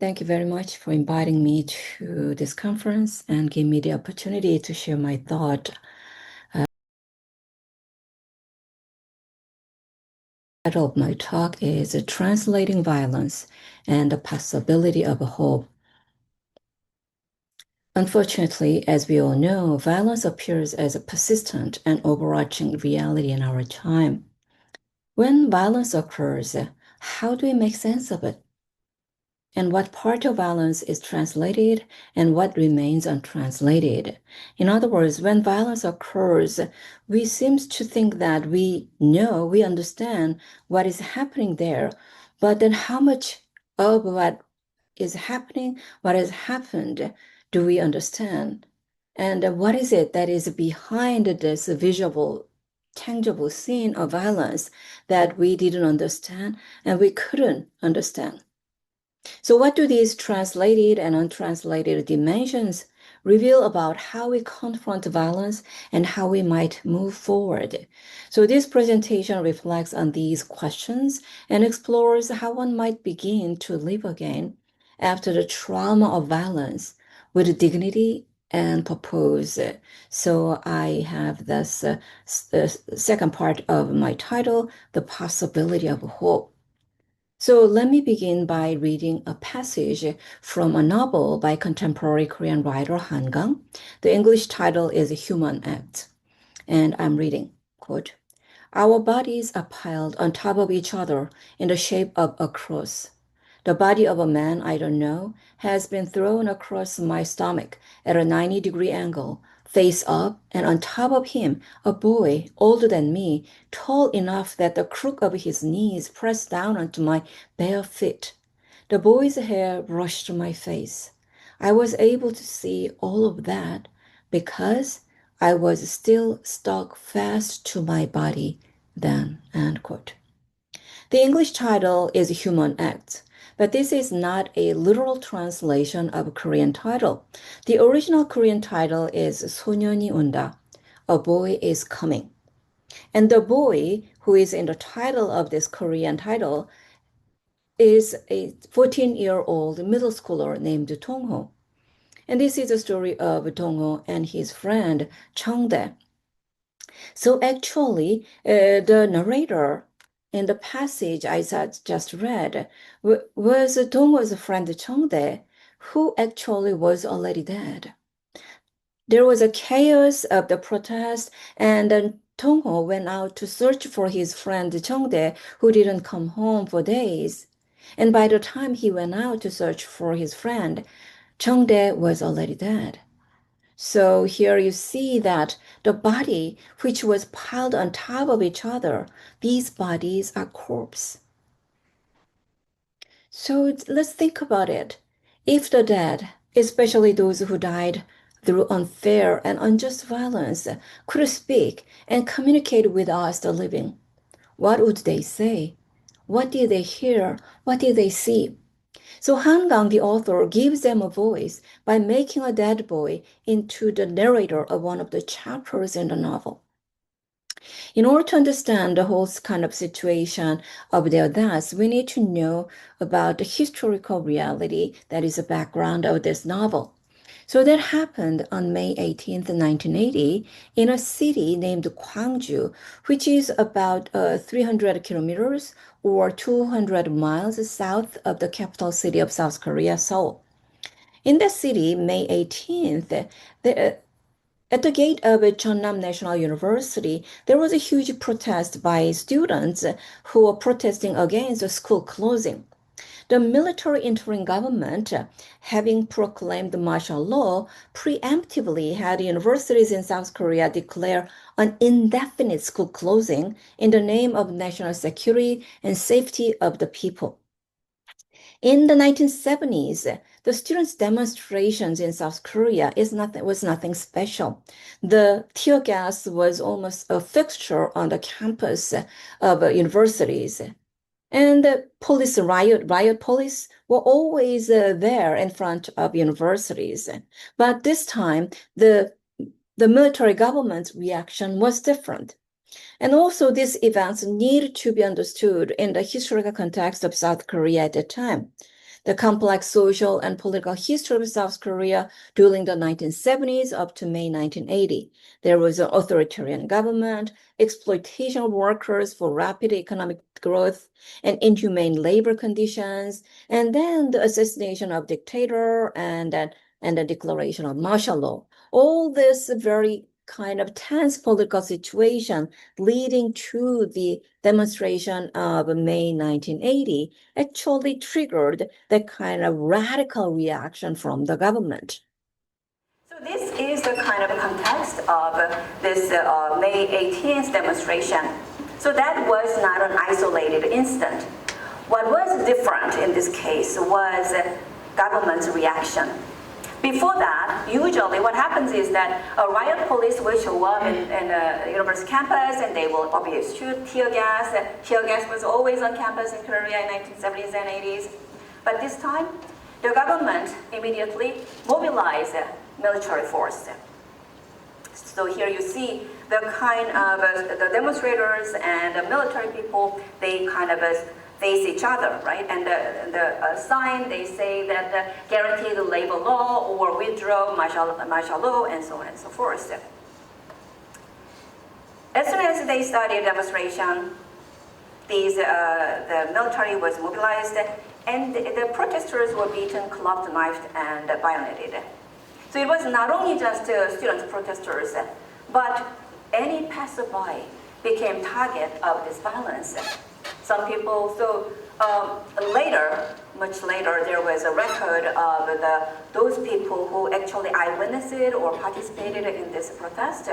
Thank you very much for inviting me to this conference and giving me the opportunity to share my thought. The title of my talk is Translating Violence and the Possibility of Hope. Unfortunately, as we all know, violence appears as a persistent and overarching reality in our time. When violence occurs, how do we make sense of it? And what part of violence is translated and what remains untranslated. In other words, when violence occurs, we seem to think that we know, we understand what is happening there, but then how much of what is happening, what has happened, do we understand? And what is it that is behind this visual, tangible scene of violence that we didn't understand and we couldn't understand? So what do these translated and untranslated dimensions reveal about how we confront violence and how we might move forward? So this presentation reflects on these questions and explores how one might begin to live again after the trauma of violence with dignity and purpose. So I have this second part of my title, The Possibility of Hope. So let me begin by reading a passage from a novel by contemporary Korean writer Han Gang. The English title is Human Act. And I'm reading, quote, "Our bodies are piled on top of each other in the shape of a cross. The body of a man I don't know has been thrown across my stomach at a 90-degree angle, face up, and on top of him, a boy older than me, tall enough that the crook of his knees pressed down onto my bare feet. The boy's hair brushed my face. I was able to see all of that because I was still stuck fast to my body then," end quote. The English title is Human Act, but this is not a literal translation of a Korean title. The original Korean title is 소년이 온다, A Boy is Coming. And the boy who is in the title of this Korean title is a 14-year-old middle schooler named Dong-ho. And this is the story of Dong-ho and his friend Chang-dae. So actually, the narrator in the passage I just read was Dong-ho's friend Chang-dae, who actually was already dead. There was a chaos of the protest, and then Dong-ho went out to search for his friend Chang-dae, who didn't come home for days. And by the time he went out to search for his friend, Chang-dae was already dead. So here you see that the body, which was piled on top of each other, these bodies are corpses. So let's think about it. If the dead, especially those who died through unfair and unjust violence, could speak and communicate with us, the living, what would they say? What did they hear? What did they see? So Han Gang, the author, gives them a voice by making a dead boy into the narrator of one of the chapters in the novel. In order to understand the whole kind of situation of their deaths, we need to know about the historical reality that is the background of this novel. So that happened on May 18th, 1980, in a city named Gwangju, which is about 300 kilometers or 200 miles south of the capital city of South Korea, Seoul. In the city, May 18th, at the gate of Jeonnam National University, there was a huge protest by students who were protesting against the school closing. The military interim government, having proclaimed martial law, preemptively had universities in South Korea declare an indefinite school closing in the name of national security and safety of the people. In the 1970s, the students' demonstrations in South Korea was nothing special. The tear gas was almost a fixture on the campus of universities. And the police riot police were always there in front of universities. But this time, the military government's reaction was different. And also, these events need to be understood in the historical context of South Korea at the time. The complex social and political history of South Korea during the 1970s up to May 1980. There was an authoritarian government, exploitation of workers for rapid economic growth, and inhumane labor conditions, and then the assassination of dictator and the declaration of martial law. All this very kind of tense political situation leading to the demonstration of May 1980 actually triggered that kind of radical reaction from the government. So this is the kind of context of this May 18th demonstration. So that was not an isolated incident. What was different in this case was government's reaction. Before that, usually what happens is that a riot police will show up in a university campus and they will obviously shoot tear gas. Tear gas was always on campus in Korea in 1970s and 80s. But this time, the government immediately mobilized military force. So here you see the kind of the demonstrators and the military people, they kind of face each other, right? And the sign, they say that guarantee the labor law or withdraw martial law and so on and so forth. As soon as they started demonstration, the military was mobilized and the protesters were beaten, clubbed, knifed, and bayoneted. So it was not only just student protesters, but any passerby became target of this violence. Some people, later, much later, there was a record of those people who actually eyewitnessed or participated in this protest.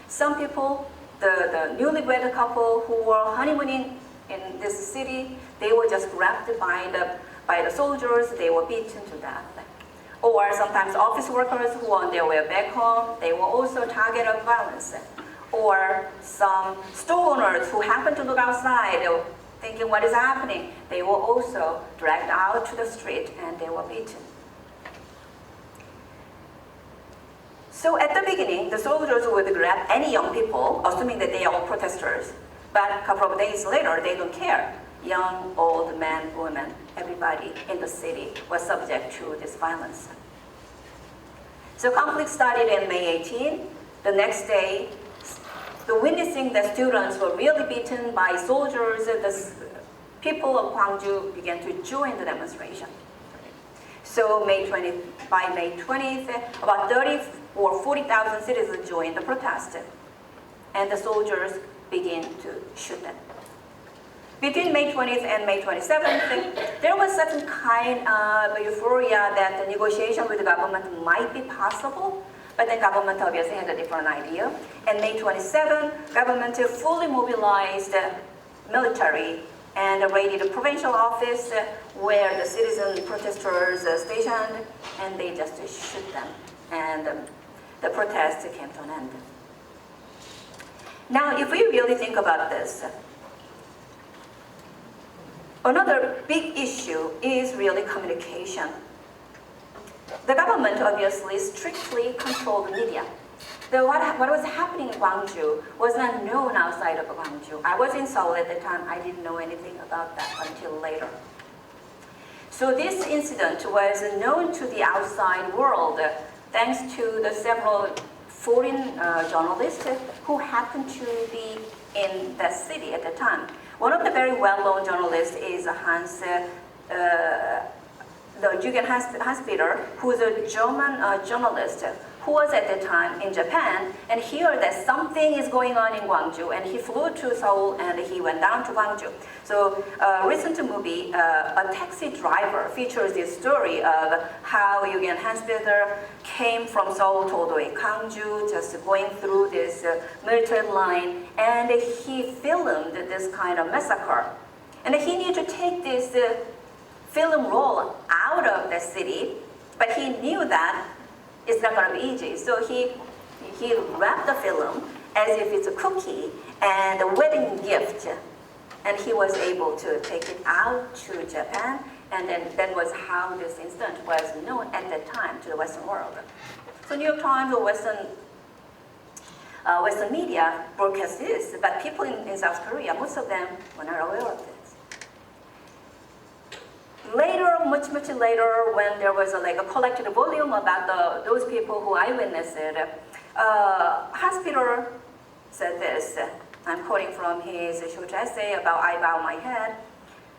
Some people, the newlywed couple who were honeymooning in this city, they were just grabbed by the soldiers, they were beaten to death. Or sometimes office workers who were on their way back home, they were also target of violence. Or some store owners who happened to look outside, thinking what is happening, they were also dragged out to the street and they were beaten. So at the beginning, the soldiers would grab any young people, assuming that they are all protesters. But a couple of days later, they don't care. Young, old, men, women, everybody in the city was subject to this violence. So conflict started in May 18. The next day, the witnessing that students were really beaten by soldiers, the people of Gwangju began to join the demonstration. So by May 20th, about 30 or 40,000 citizens joined the protest, and the soldiers began to shoot them. Between May 20th and May 27th, there was certain kind of euphoria that the negotiation with the government might be possible. But the government obviously had a different idea. And May 27, government fully mobilized military and raided the provincial office where the citizen protesters stationed, and they just shoot them. And the protest came to an end. Now, if we really think about this, another big issue is really communication. The government obviously strictly controlled the media. What was happening in Gwangju was not known outside of Gwangju. I was in Seoul at the time. I didn't know anything about that until later. So this incident was known to the outside world thanks to the several foreign journalists who happened to be in that city at the time. One of the very well-known journalists is Hans the Jugen Hanspeter, who is a German journalist who was at the time in Japan and heard that something is going on in Gwangju, and he flew to Seoul and he went down to Gwangju. So a recent movie, A Taxi Driver, features this story of how Jugen Hanspeter came from Seoul to all the way Gwangju, just going through this military line, and he filmed this kind of massacre. And he needed to take this film roll out of the city, but he knew that it's not going to be easy. So he wrapped the film as if it's a cookie and a wedding gift, and he was able to take it out to Japan, and then that was how this incident was known at that time to the Western world. So New York Times or Western media broadcast this, but people in South Korea, most of them were not aware of this. Later, much later, when there was a collected volume about those people who eyewitnessed it, Hans-Peter said this. I'm quoting from his short essay about I Bow My Head.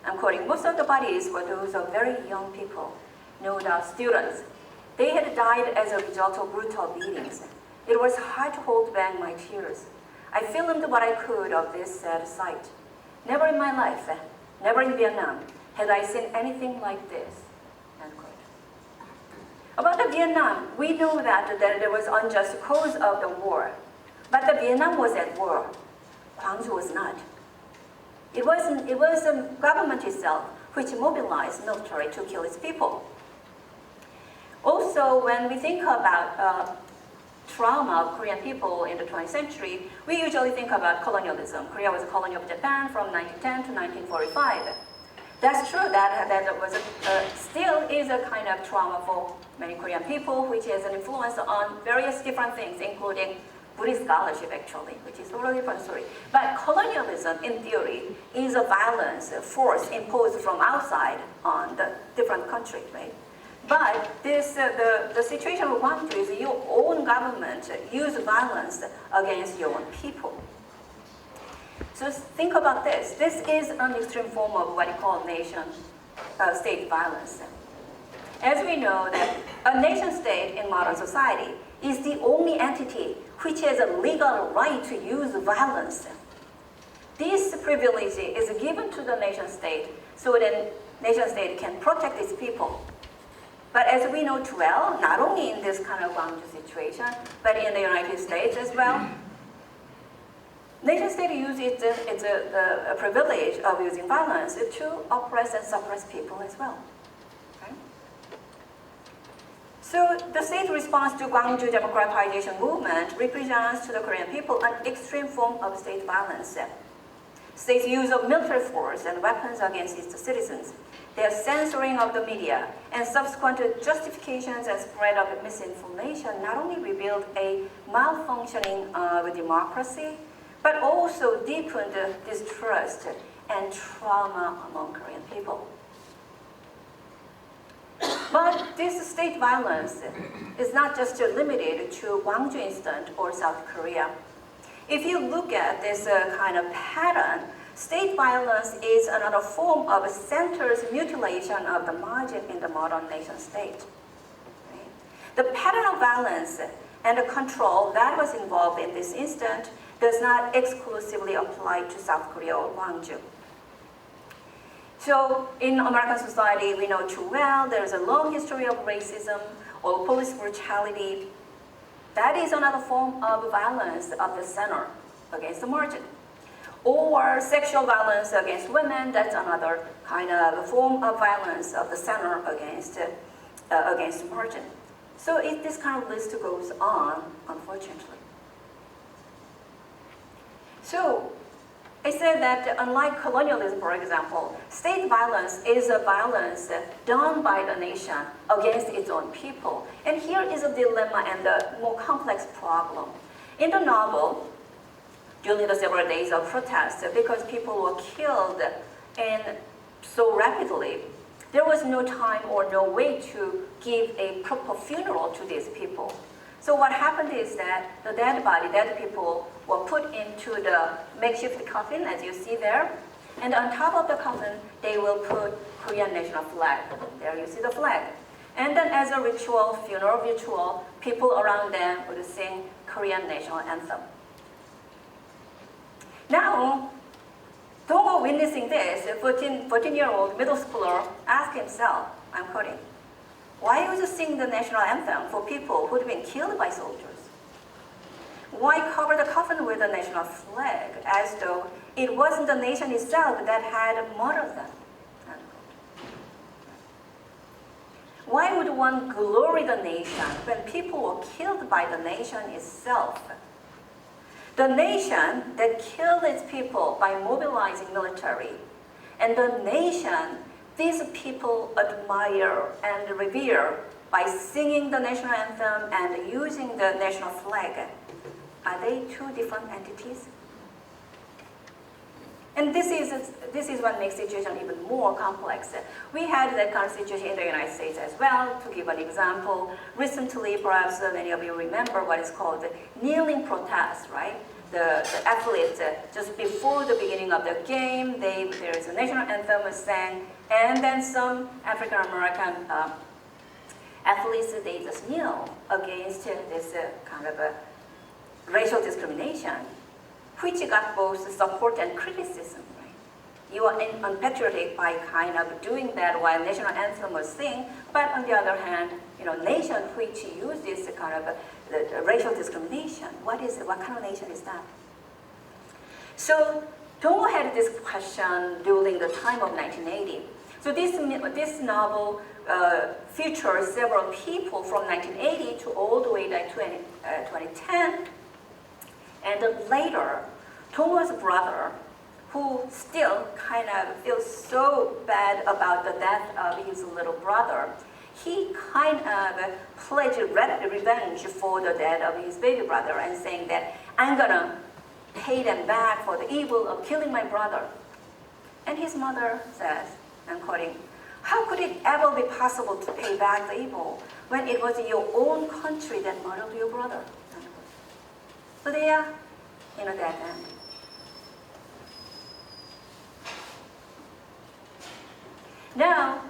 I'm quoting, most of the bodies were those of very young people, no doubt students. They had died as a result of brutal beatings. It was hard to hold back my tears. I filmed what I could of this sad sight. Never in my life, never in Vietnam, had I seen anything like this. End quote. About the Vietnam, we know that there was unjust cause of the war. But the Vietnam was at war. Gwangju was not. It was the government itself which mobilized military to kill its people. Also, when we think about trauma of Korean people in the 20th century, we usually think about colonialism. Korea was a colony of Japan from 1910 to 1945. That's true, that was still is a kind of trauma for many Korean people, which has an influence on various different things, including Buddhist scholarship, actually, which is a totally different story. But colonialism, in theory, is a violence, a force imposed from outside on the different countries, right? But this, the situation of Gwangju is your own government use violence against your own people. So think about this. This is an extreme form of what you call nation-state violence. As we know that a nation-state in modern society is the only entity which has a legal right to use violence. This privilege is given to the nation-state so that nation-state can protect its people. But as we know too well, not only in this kind of Gwangju situation, but in the United States as well, nation-state uses its privilege of using violence to oppress and suppress people as well. Okay? So the state response to Gwangju democratization movement represents to the Korean people an extreme form of state violence. State's use of military force and weapons against its citizens, their censoring of the media, and subsequent justifications and spread of misinformation not only revealed a malfunctioning of democracy, but also deepened distrust and trauma among Korean people. But this state violence is not just limited to Gwangju incident or South Korea. If you look at this kind of pattern, state violence is another form of centers mutilation of the margin in the modern nation state. Right? The pattern of violence and the control that was involved in this instance does not exclusively apply to South Korea or Gwangju. So in American society, we know too well there's a long history of racism or police brutality. That is another form of violence of the center against the margin. Or sexual violence against women, that's another kind of form of violence of the center against the margin. So this kind of list goes on, unfortunately. So I said that unlike colonialism, for example, state violence is a violence done by the nation against its own people. And here is a dilemma and a more complex problem. In the novel, during the several days of protest, because people were killed and so rapidly, there was no time or no way to give a proper funeral to these people. So what happened is that the dead people were put into the makeshift coffin, as you see there. And on top of the coffin, they will put Korean national flag. There you see the flag. And then as a ritual, funeral ritual, people around them would sing Korean national anthem. Now, Dong witnessing this, a 14-year-old middle schooler asked himself, I'm quoting, why would you sing the national anthem for people who'd been killed by soldiers? Why cover the coffin with the national flag as though it wasn't the nation itself that had murdered them? Why would one glory the nation when people were killed by the nation itself? The nation that killed its people by mobilizing military, and the nation these people admire and revere by singing the national anthem and using the national flag. Are they two different entities? And this is what makes the situation even more complex. We had that kind of situation in the United States as well. To give an example, recently, perhaps many of you remember what is called the kneeling protest, right? The athletes, just before the beginning of the game, there is a national anthem sang, and then some African American athletes, they just kneel against this kind of racial discrimination, which got both support and criticism. Right? You are unpatriotic by kind of doing that while national anthem was sing, but on the other hand, nation which use this kind of the racial discrimination, what kind of nation is that? So Tongo had this question during the time of 1980. So this novel features several people from 1980 to all the way to 2010. And later, Tongo's brother, who still kind of feels so bad about the death of his little brother, he kind of pledged revenge for the death of his baby brother and saying that, I'm gonna pay them back for the evil of killing my brother. And his mother says, I'm quoting, how could it ever be possible to pay back the evil when it was your own country that murdered your brother? So they are in a dead end. Now,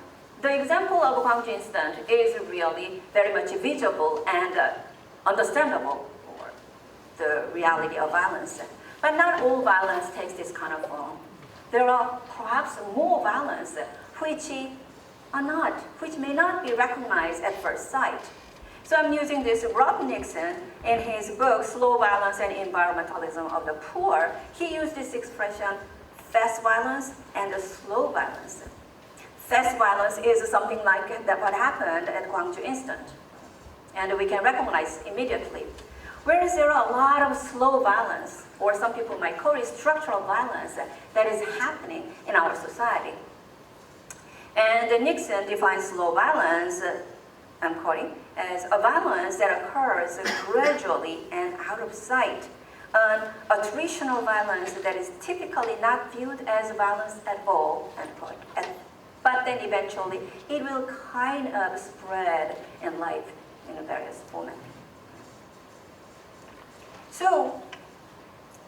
the example of Gwangju incident is really very much visible and understandable for the reality of violence. But not all violence takes this kind of form. There are perhaps more violence which may not be recognized at first sight. So I'm using this Rob Nixon in his book, Slow Violence and Environmentalism of the Poor. He used this expression, fast violence and slow violence. Fast violence is something like that what happened at Gwangju incident, and we can recognize immediately. Whereas there are a lot of slow violence, or some people might call it structural violence, that is happening in our society. And Nixon defines slow violence, I'm quoting, as a violence that occurs gradually and out of sight, a attritional violence that is typically not viewed as violence at all, end quote. But then eventually it will kind of spread in life in a various format. So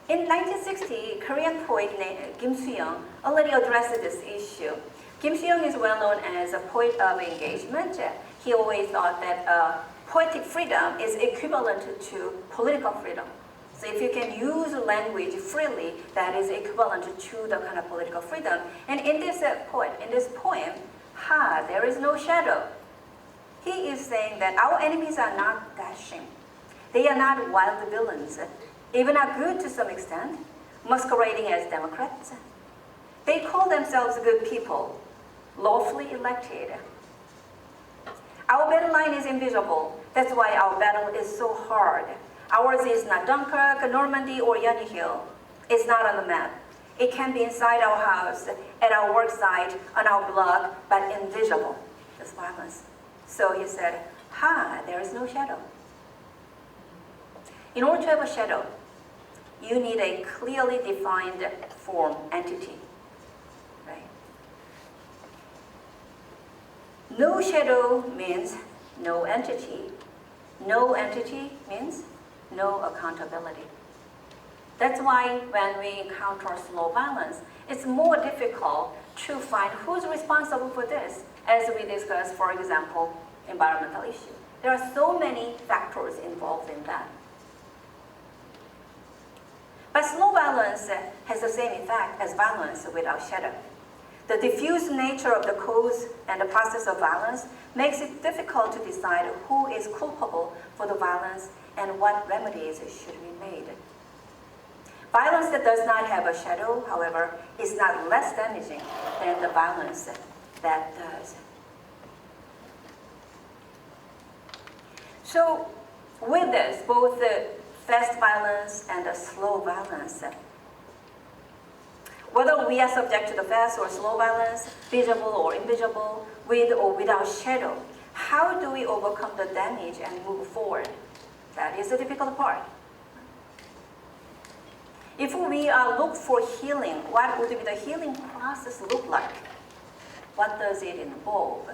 in 1960, Korean poet named Kim Soo-young already addressed this issue. Kim Soo-young is well known as a poet of engagement. He always thought that poetic freedom is equivalent to political freedom. So if you can use language freely, that is equivalent to the kind of political freedom. And in this poem, there is no shadow. He is saying that our enemies are not dashing. They are not wild villains, even are good to some extent, masquerading as Democrats. They call themselves good people, lawfully elected. Our battle line is invisible. That's why our battle is so hard. Ours is not Dunkirk, Normandy, or Yeonju Hill. It's not on the map. It can be inside our house, at our work site, on our blog, but invisible. This violence. So he said, there is no shadow. In order to have a shadow, you need a clearly defined form, entity. Right? No shadow means no entity. No entity means no accountability. That's why when we encounter slow violence, it's more difficult to find who's responsible for this, as we discussed, for example, environmental issue. There are so many factors involved in that. But slow violence has the same effect as violence without shadow. The diffuse nature of the cause and the process of violence makes it difficult to decide who is culpable for the violence and what remedies should be made. Violence that does not have a shadow, however, is not less damaging than the violence that does. So with this, both the fast violence and the slow violence, whether we are subject to the fast or slow violence, visible or invisible, with or without shadow, how do we overcome the damage and move forward? That is the difficult part. If we look for healing, what would be the healing process look like? What does it involve?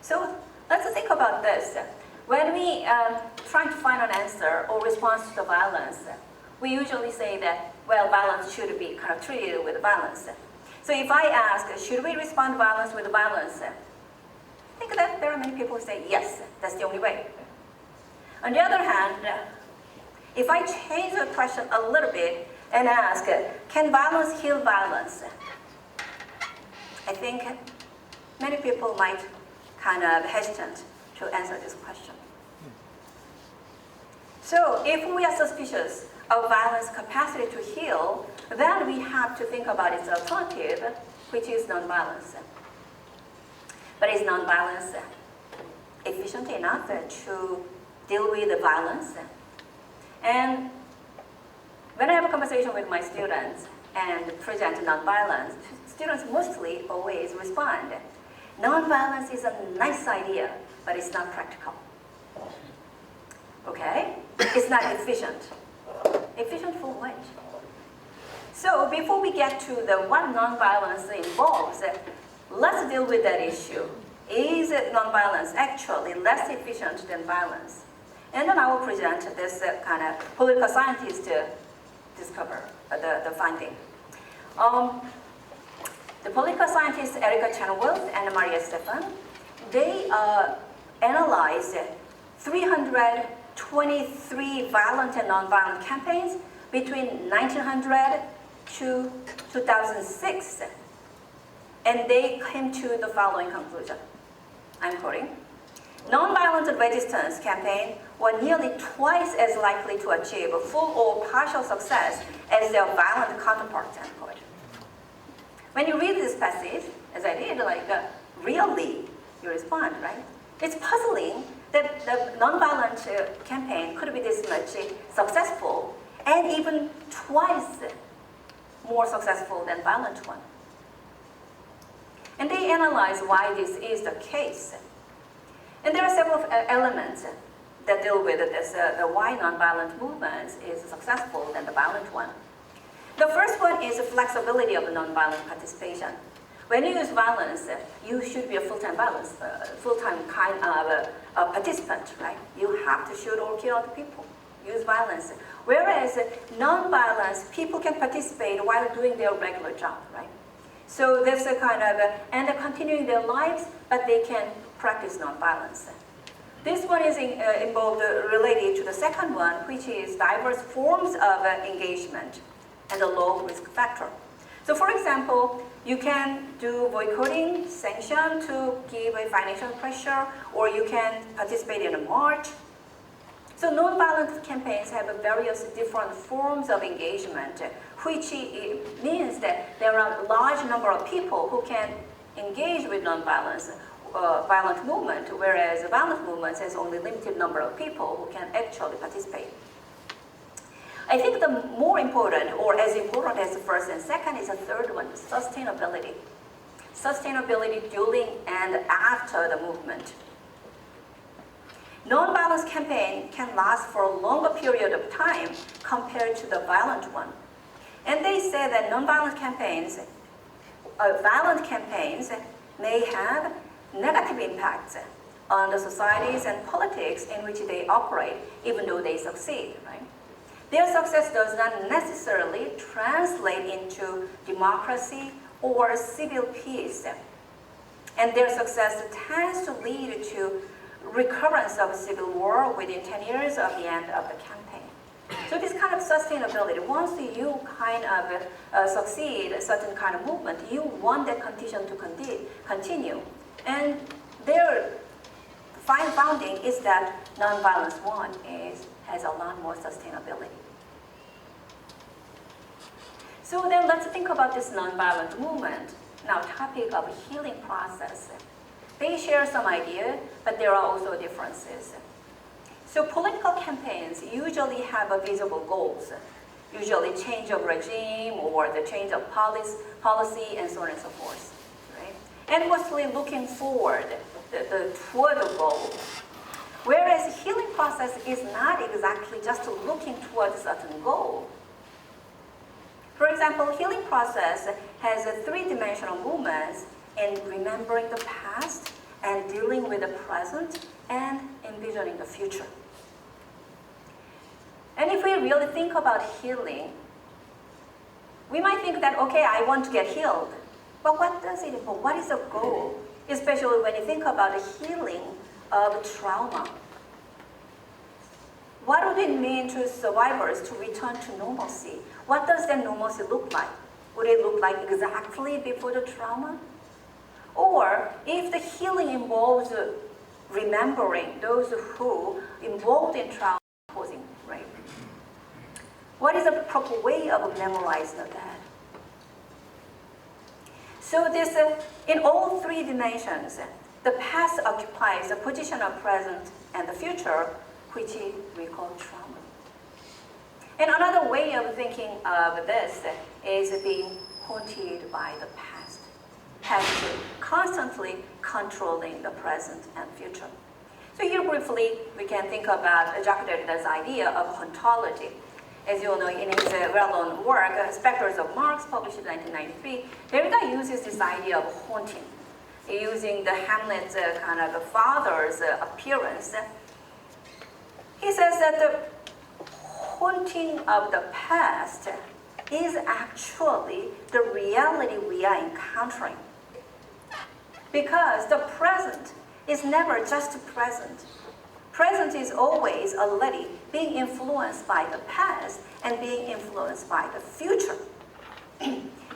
So let's think about this. When we try to find an answer or response to the violence, we usually say that, well, violence should be kind of treated with violence. So if I ask, should we respond to violence with violence? I think that there are many people who say, yes, that's the only way. On the other hand, if I change the question a little bit and ask, can violence heal violence? I think many people might kind of hesitant to answer this question. So if we are suspicious of violence capacity to heal, then we have to think about its alternative, which is nonviolence. But is nonviolence efficient enough to deal with the violence? And when I have a conversation with my students and present nonviolence, students mostly always respond, nonviolence is a nice idea, but it's not practical. Okay? It's not efficient. Efficient for what? So before we get to the what nonviolence involves, let's deal with that issue. Is nonviolence actually less efficient than violence? And then I will present this kind of political scientist discover the finding. The political scientists Erica Chenoweth and Maria Stephan, they analyzed 323 violent and nonviolent campaigns between 1900 to 2006. And they came to the following conclusion. I'm quoting. Nonviolent resistance campaigns were nearly twice as likely to achieve full or partial success as their violent counterparts, end quote. When you read this passage, as I did, really, you respond, right? It's puzzling that the nonviolent campaign could be this much successful and even twice more successful than violent one. And they analyze why this is the case. And there are several elements that deal with this, the why nonviolent movements is successful than the violent one. The first one is the flexibility of nonviolent participation. When you use violence, you should be a full-time kind of participant, right? You have to shoot or kill other people, use violence. Whereas non-violence, people can participate while doing their regular job, right? So there's a kind of, and they're continuing their lives, but they can practice non-violence. This one is involved related to the second one, which is diverse forms of engagement and the low risk factor. So for example, you can do boycotting, sanction to give a financial pressure, or you can participate in a march. So non-violent campaigns have various different forms of engagement, which means that there are a large number of people who can engage with non-violence, violent movement, whereas violent movements has only limited number of people who can actually participate. I think the more important, or as important as the first and second, is the third one, sustainability. Sustainability during and after the movement. Non-violence campaign can last for a longer period of time compared to the violent one. And they say that non-violent campaigns, violent campaigns may have negative impacts on the societies and politics in which they operate, even though they succeed, right? Their success does not necessarily translate into democracy or civil peace. And their success tends to lead to recurrence of civil war within 10 years of the end of the campaign. So this kind of sustainability, once you kind of succeed a certain kind of movement, you want that condition to continue. And their finding is that nonviolence one has a lot more sustainability. So then let's think about this nonviolent movement. Now, topic of healing process. They share some idea, but there are also differences. So political campaigns usually have a visible goals, usually change of regime or the change of policy and so on and so forth, right? And mostly looking forward toward the goal. Whereas healing process is not exactly just looking towards a certain goal. For example, healing process has a three-dimensional movements in remembering the past and dealing with the present and envisioning the future. And if we really think about healing, we might think that, okay, I want to get healed. But what does it involve? What is the goal? Especially when you think about the healing of trauma. What would it mean to survivors to return to normalcy? What does that normalcy look like? Would it look like exactly before the trauma? Or if the healing involves remembering those who involved in trauma causing rape, what is the proper way of memorizing that? So this, in all three dimensions, the past occupies the position of present and the future, which we call trauma. And another way of thinking of this is being haunted by the past, constantly controlling the present and future. So here briefly, we can think about Jacques Derrida's idea of hauntology. As you all know, in his well-known work, Spectres of Marx, published in 1993, Derrida uses this idea of haunting, using the Hamlet kind of father's appearance. He says that the haunting of the past is actually the reality we are encountering. Because the present is never just present. Present is always already being influenced by the past and being influenced by the future.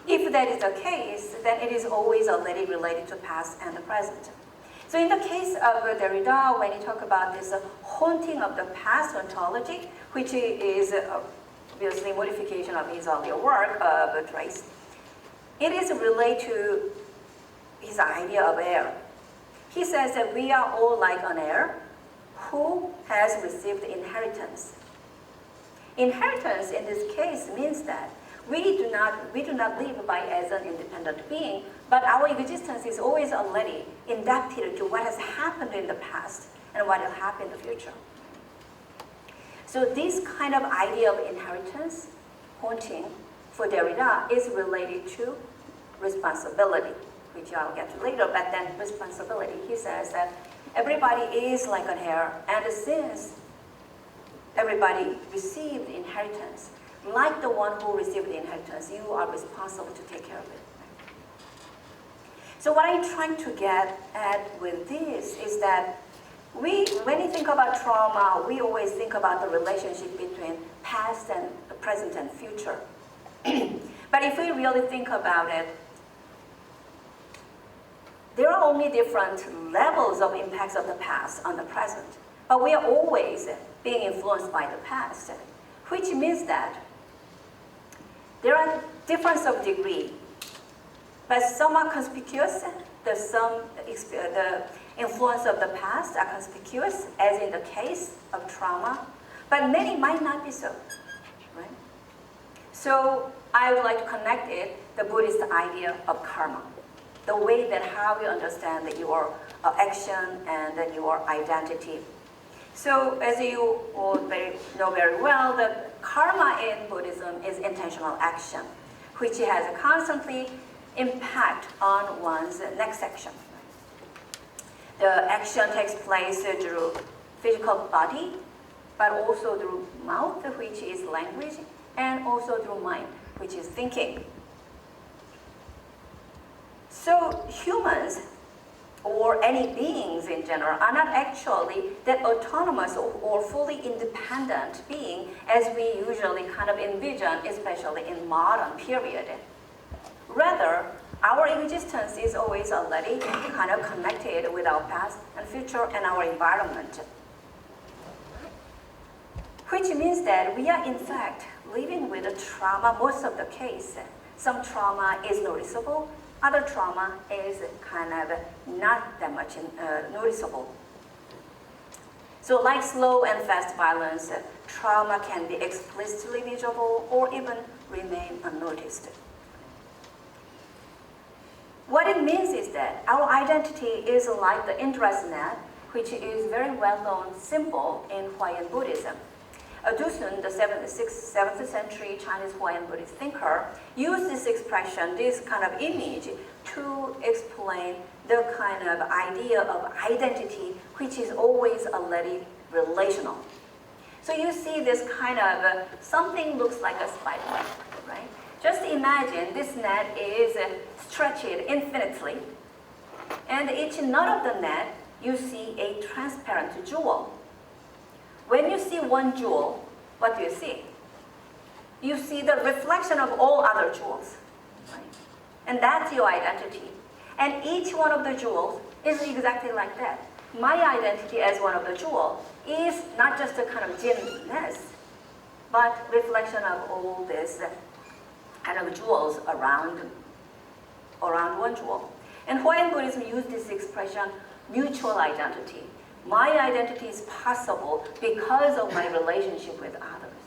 If that is the case, then it is always already related to past and the present. So in the case of Derrida, when he talks about this haunting of the past ontology, which is obviously modification of his earlier work of Trace, it is related to his idea of air. He says that we are all like an heir who has received inheritance. Inheritance in this case means that we do not live by as an independent being, but our existence is always already indebted to what has happened in the past and what will happen in the future. So this kind of idea of inheritance, haunting, for Derrida is related to responsibility, which I'll get to later, but then responsibility. He says that everybody is like an heir, and since everybody received inheritance, like the one who received the inheritance, you are responsible to take care of it. So what I'm trying to get at with this is that when you think about trauma, we always think about the relationship between past and present and future. But if we really think about it, there are only different levels of impacts of the past on the present. But we are always being influenced by the past, which means that there are differences of degree, but some are conspicuous. The influence of the past are conspicuous, as in the case of trauma, but many might not be so, right? So I would like to connect the Buddhist idea of karma, the way that how you understand that your action and then your identity. So as you all know very well, the karma in Buddhism is intentional action, which has a constantly impact on one's next action. The action takes place through physical body, but also through mouth, which is language, and also through mind, which is thinking. So humans, or any beings in general, are not actually that autonomous or fully independent being as we usually kind of envision, especially in modern period. Rather, our existence is always already kind of connected with our past and future and our environment. Which means that we are in fact living with a trauma most of the case. Some trauma is noticeable, other trauma is kind of not that much noticeable. So like slow and fast violence, trauma can be explicitly visible or even remain unnoticed. What it means is that our identity is like the interest net, which is very well-known symbol in Hawaiian Buddhism. Dusun, the 7th century Chinese Hawaiian Buddhist thinker, used this expression, this kind of image, to explain the kind of idea of identity, which is always already relational. So you see this kind of, something looks like a spider web, right? Just imagine this net is stretched infinitely, and each knot of the net, you see a transparent jewel. When you see one jewel, what do you see? You see the reflection of all other jewels, right? And that's your identity. And each one of the jewels is exactly like that. My identity as one of the jewels is not just a kind of dimness, but reflection of all this kind of jewels around one jewel. And Hawaiian Buddhism used this expression, mutual identity. My identity is possible because of my relationship with others.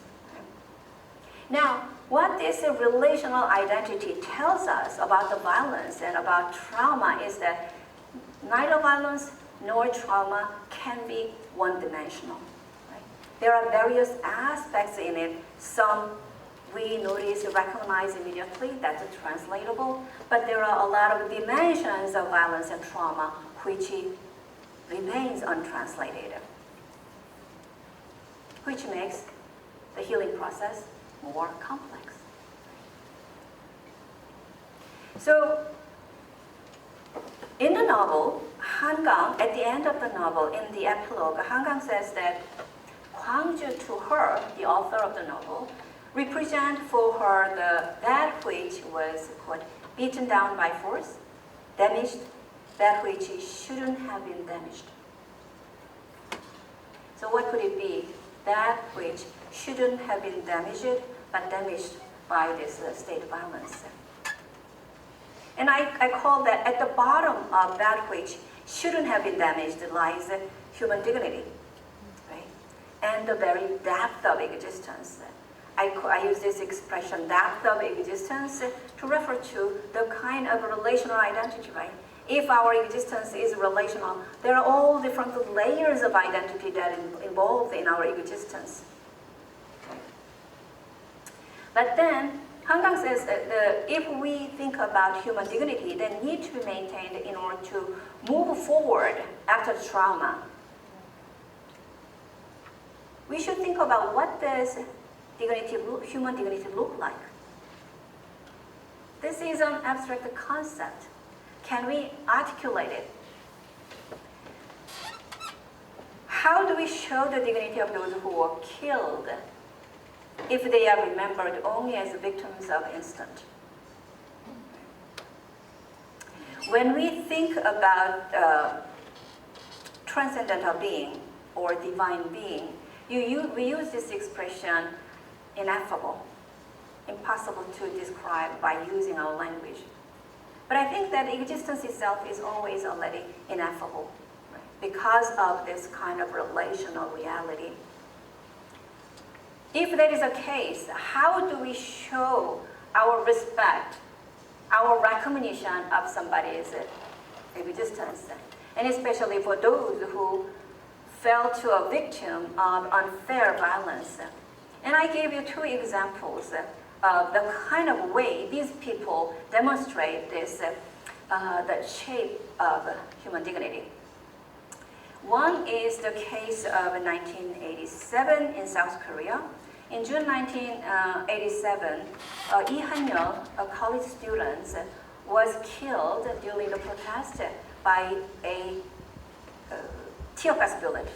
Now, what this relational identity tells us about the violence and about trauma is that neither violence nor trauma can be one-dimensional. Right? There are various aspects in it. Some we notice, recognize immediately, that's translatable, but there are a lot of dimensions of violence and trauma which remains untranslated, which makes the healing process more complex. So, in the novel, Hangang, at the end of the novel, in the epilogue, Hangang says that Gwangju to her, the author of the novel, represent for her that which was, quote, beaten down by force, damaged, that which shouldn't have been damaged. So what could it be? That which shouldn't have been damaged, but damaged by this state violence. And I call that at the bottom of that which shouldn't have been damaged lies human dignity, right? And the very depth of existence. I use this expression, depth of existence, to refer to the kind of relational identity, right? If our existence is relational, there are all different layers of identity that are involved in our existence. But then, Hangang says that if we think about human dignity, they need to be maintained in order to move forward after trauma. We should think about what does human dignity look like. This is an abstract concept. Can we articulate it? How do we show the dignity of those who were killed if they are remembered only as victims of instant? When we think about transcendental being or divine being, we use this expression, ineffable, impossible to describe by using our language. But I think that existence itself is always already ineffable, right? Because of this kind of relational reality. If that is the case, how do we show our respect, our recognition of somebody's existence? And especially for those who fell to a victim of unfair violence. And I gave you two examples of the kind of way these people demonstrate this, the shape of human dignity. One is the case of 1987 in South Korea. In June 1987, Lee Han-yeol, a college student, was killed during the protest by a tear gas bullet.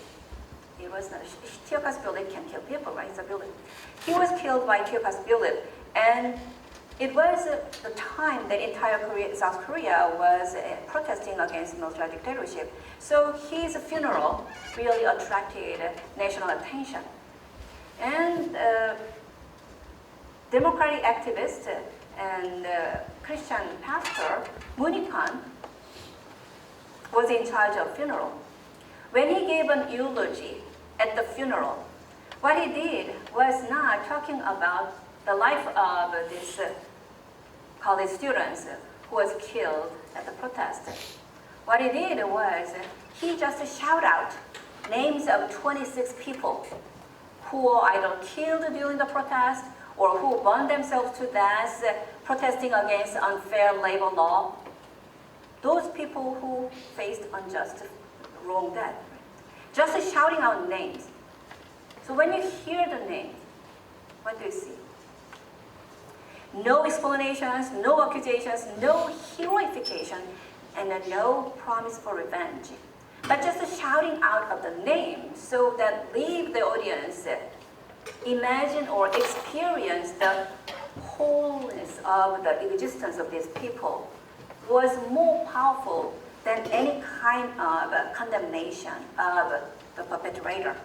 It was not a tear gas bullet can kill people, right? It's a bullet. He was killed by tear gas bullet, and it was the time that entire South Korea was protesting against military dictatorship. So his funeral really attracted national attention. And democratic activist and Christian pastor Moon Pan was in charge of funeral. When he gave an eulogy at the funeral, what he did was not talking about the life of this college student who was killed at the protest. what he did was he just shouted out names of 26 people who were either killed during the protest or who burned themselves to death protesting against unfair labor law. Those people who faced unjust wrong death. Just shouting out names. So when you hear the names, what do you see? No explanations, no accusations, no heroification, and no promise for revenge. But just shouting out of the names so that leave the audience imagine or experience the wholeness of the existence of these people was more powerful than any kind of condemnation of the perpetrator.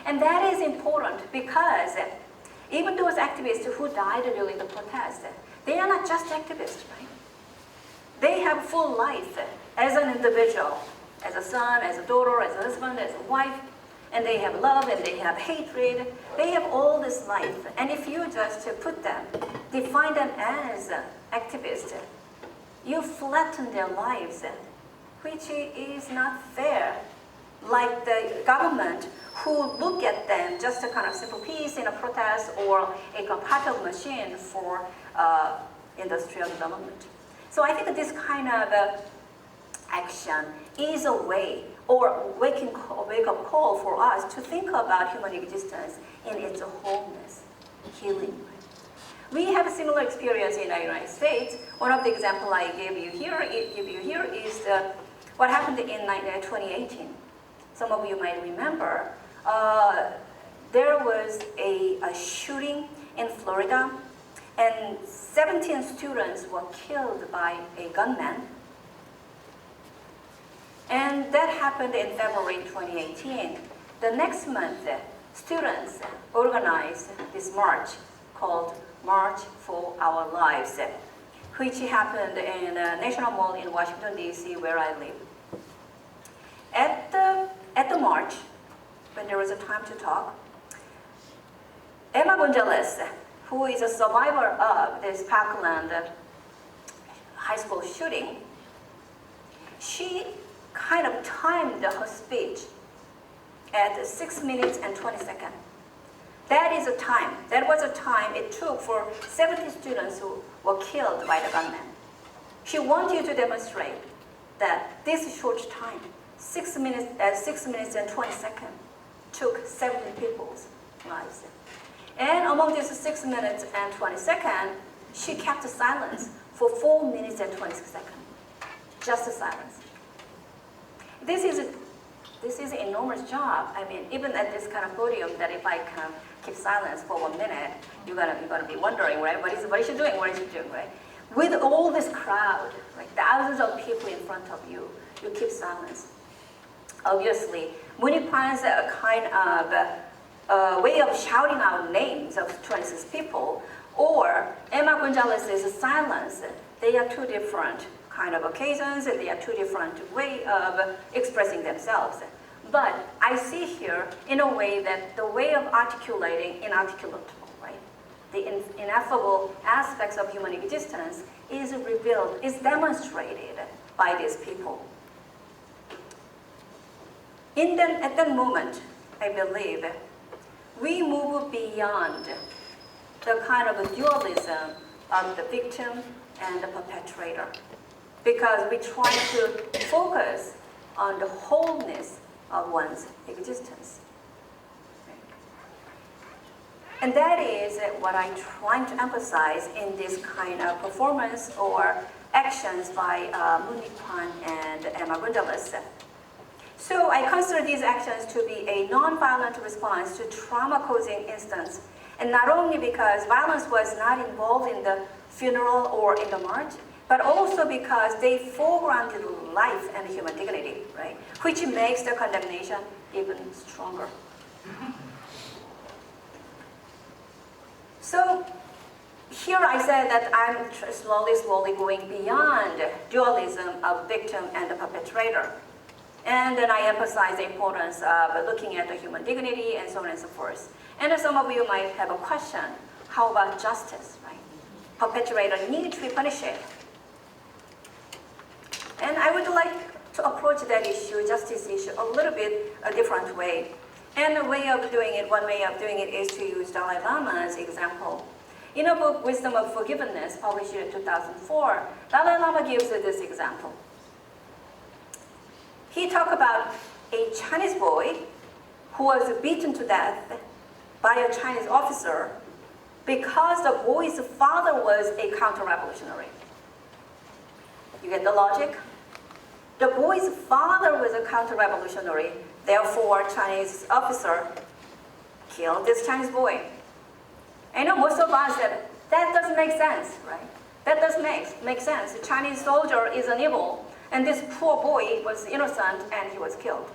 And that is important because even those activists who died during the protest, they are not just activists, right? They have full life as an individual, as a son, as a daughter, as a husband, as a wife, and they have love and they have hatred. They have all this life. And if you just put them, define them as activists, you flatten their lives, which is not fair. Like the government who look at them just a kind of simple piece in a protest or a compatible machine for industrial development. So I think this kind of action is a way or wake-up call for us to think about human existence in its wholeness, healing. We have a similar experience in the United States. One of the examples I give you here is what happened in 2018. Some of you might remember, there was a shooting in Florida, and 17 students were killed by a gunman. And that happened in February 2018. The next month, students organized this march called March for Our Lives, which happened in the National Mall in Washington, D.C., where I live. At the march, when there was a time to talk, Emma Gonzalez, who is a survivor of this Parkland high school shooting, she kind of timed her speech at 6 minutes and 20 seconds. That is a time. That was a time it took for 70 students who were killed by the gunman. She wanted to demonstrate that this short time, 6 minutes and 20 seconds, took 70 people's lives. And among these 6 minutes and 20 seconds, she kept silence for 4 minutes and 20 seconds. Just silence. This is an enormous job. I mean, even at this kind of podium, that if I can keep silence for 1 minute, you're gonna be wondering, right? What is she doing? What is she doing, right? With all this crowd, like thousands of people in front of you, you keep silence. Obviously, Munipan's a kind of way of shouting out names of 26 people, or Emma Gonzalez's silence, they are two different kind of occasions, and they are two different ways of expressing themselves. But I see here, in a way, that the way of articulating inarticulable, right? The ineffable aspects of human existence is revealed, is demonstrated by these people. At that moment, I believe, we move beyond the kind of dualism of the victim and the perpetrator, because we try to focus on the wholeness of one's existence. And that is what I'm trying to emphasize in this kind of performance or actions by Munipan and Emma Gonzalez. So I consider these actions to be a non-violent response to trauma-causing instance, and not only because violence was not involved in the funeral or in the march, but also because they foregrounded life and human dignity, right? Which makes the condemnation even stronger. So here I said that I'm slowly going beyond dualism of victim and the perpetrator. And then I emphasize the importance of looking at the human dignity and so on and so forth. And some of you might have a question, how about justice, right? Perpetrator need to be punished. And I would like to approach that issue, justice issue, a little bit a different way. And one way of doing it is to use Dalai Lama's example. In a book, Wisdom of Forgiveness, published in 2004, Dalai Lama gives this example. He talked about a Chinese boy who was beaten to death by a Chinese officer because the boy's father was a counter-revolutionary. You get the logic? The boy's father was a counter-revolutionary, therefore Chinese officer killed this Chinese boy. I know most of us said, that doesn't make sense, right? That doesn't make sense. The Chinese soldier is an evil, and this poor boy was innocent and he was killed.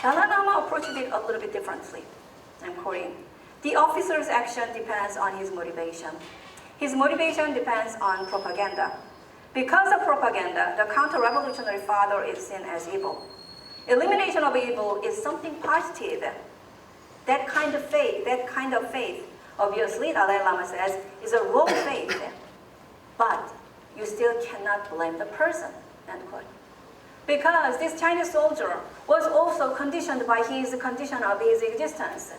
Dalai Lama approached it a little bit differently. I'm quoting, "The officer's action depends on his motivation. His motivation depends on propaganda. Because of propaganda, the counter-revolutionary father is seen as evil. Elimination of evil is something positive. That kind of faith, obviously, Dalai Lama says, is a wrong faith. But you still cannot blame the person," end quote. Because this Chinese soldier was also conditioned by his condition of his existence.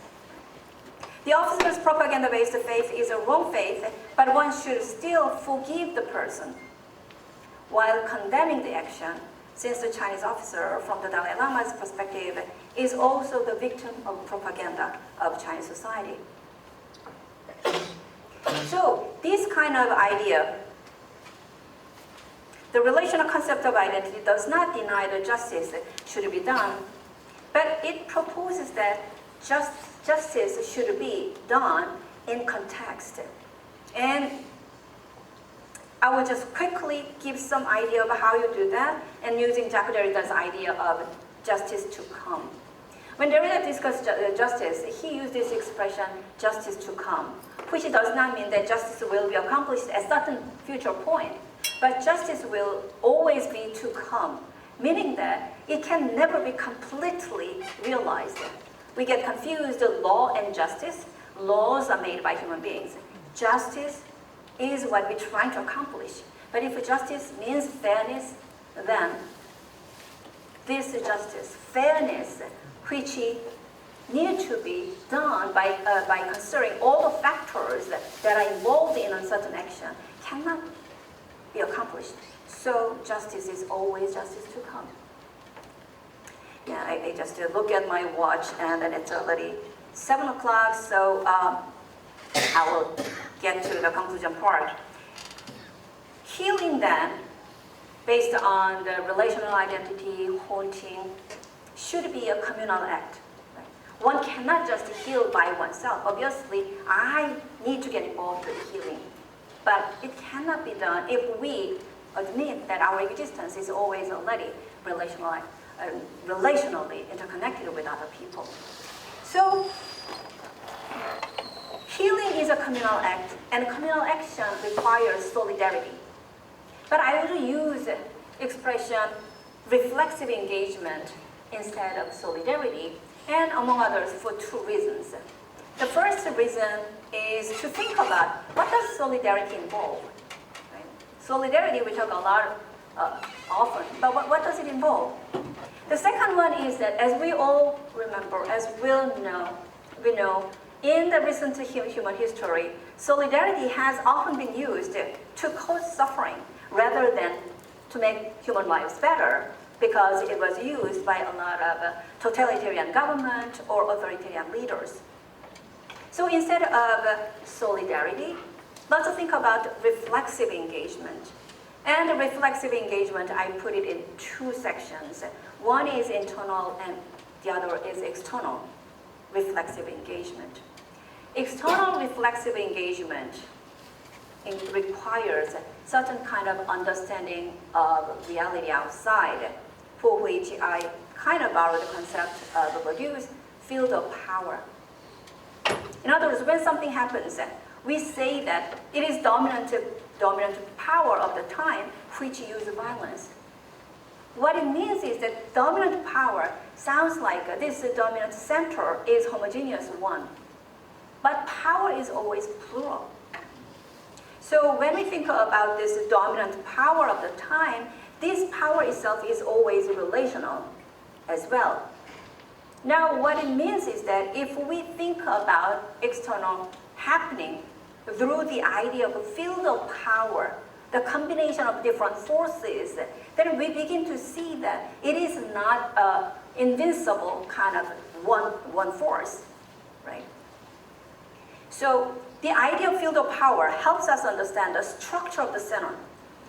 The officer's propaganda-based faith is a wrong faith, but one should still forgive the person while condemning the action, since the Chinese officer, from the Dalai Lama's perspective, is also the victim of propaganda of Chinese society. So this kind of idea, the relational concept of identity, does not deny that justice should be done, but it proposes that justice should be done in context. And I will just quickly give some idea of how you do that, and using Jacques Derrida's idea of justice to come. When Derrida discussed justice, he used this expression, justice to come, which does not mean that justice will be accomplished at a certain future point, but justice will always be to come, meaning that it can never be completely realized. We get confused, law and justice. Laws are made by human beings. Justice is what we're trying to accomplish. But if justice means fairness, then this justice, fairness, which need to be done by considering all the factors that are involved in a certain action, cannot be accomplished. So justice is always justice to come. Yeah, I just look at my watch, and then it's already 7 o'clock, so I will get to the conclusion part. Healing, then, based on the relational identity, haunting, should be a communal act. Right? One cannot just heal by oneself. Obviously, I need to get involved with healing. But it cannot be done if we admit that our existence is always already relationally interconnected with other people. So, healing is a communal act, and communal action requires solidarity. But I will use expression reflexive engagement instead of solidarity, and among others for 2 reasons. The first reason is to think about, what does solidarity involve? Right? Solidarity, we talk a lot often, but what does it involve? The second one is that, as we all remember, as we know, in the recent human history, solidarity has often been used to cause suffering rather than to make human lives better, because it was used by a lot of totalitarian government or authoritarian leaders. So instead of solidarity, let's think about reflexive engagement. And reflexive engagement, I put it in 2 sections. One is internal and the other is external reflexive engagement. External reflexive engagement requires certain kind of understanding of reality outside, for which I kind of borrow the concept of Bourdieu's field of power. In other words, when something happens, we say that it is dominant power of the time which uses violence. What it means is that dominant power sounds like this dominant center is homogeneous one, but power is always plural. So when we think about this dominant power of the time, this power itself is always relational as well. Now, what it means is that if we think about external happening through the idea of a field of power, the combination of different forces, then we begin to see that it is not an invincible kind of one force, right? So the idea of field of power helps us understand the structure of the center,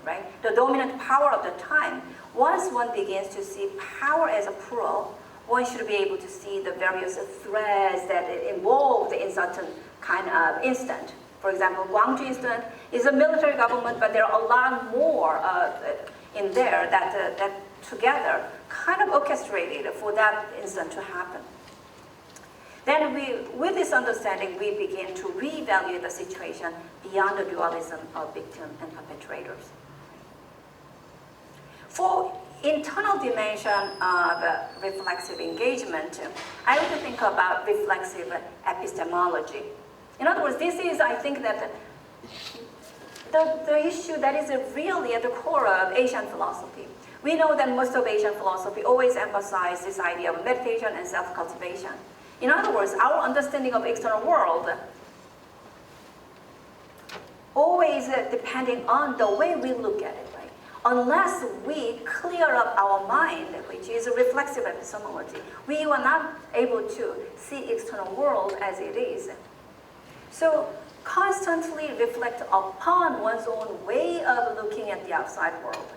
right? The dominant power of the time. Once one begins to see power as a plural, one should be able to see the various threads that it involved in certain kind of instant. For example, Gwangju instant is a military government, but there are a lot more in there that together kind of orchestrated for that instant to happen. Then with this understanding, we begin to reevaluate the situation beyond the dualism of victim and perpetrators. For internal dimension of reflexive engagement, I want to think about reflexive epistemology. In other words, this is, I think, that the issue that is really at the core of Asian philosophy. We know that most of Asian philosophy always emphasizes this idea of meditation and self-cultivation. In other words, our understanding of external world always depending on the way we look at it, right? Unless we clear up our mind, which is a reflexive epistemology, we are not able to see external world as it is. So constantly reflect upon one's own way of looking at the outside world.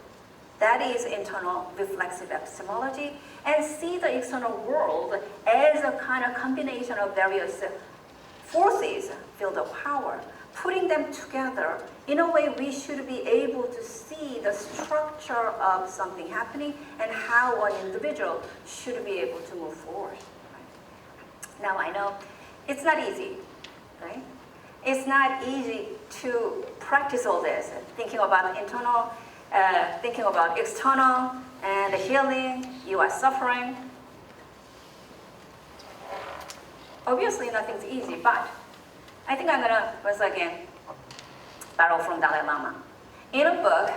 That is internal reflexive epistemology, and see the external world as a kind of combination of various forces, field of power. Putting them together, in a way we should be able to see the structure of something happening and how one individual should be able to move forward. Right? Now I know it's not easy, right? It's not easy to practice all this, thinking about internal, thinking about external, and healing, you are suffering. Obviously nothing's easy, but I think I'm gonna once again borrow from Dalai Lama. In a book,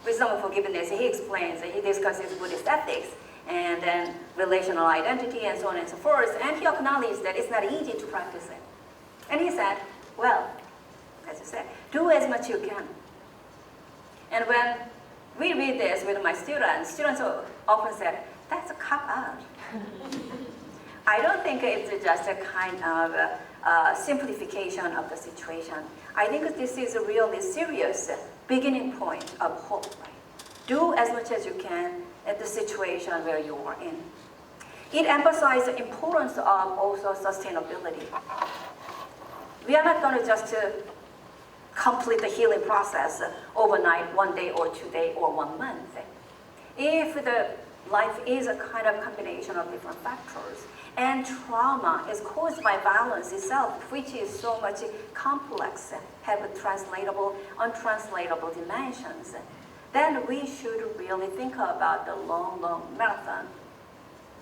Wisdom of Forgiveness, he explains, he discusses Buddhist ethics and then relational identity and so on and so forth, and he acknowledged that it's not easy to practice it. And he said, well, as you said, do as much you can. And when we read this with my students often said, that's a cop-out. I don't think it's just a kind of simplification of the situation. I think this is a really serious beginning point of hope. Right? Do as much as you can at the situation where you are in. It emphasizes the importance of also sustainability. We are not going to just complete the healing process overnight, 1 day or 2 days or 1 month. If the life is a kind of combination of different factors, and trauma is caused by violence itself, which is so much complex, have translatable, untranslatable dimensions, then we should really think about the long, long marathon,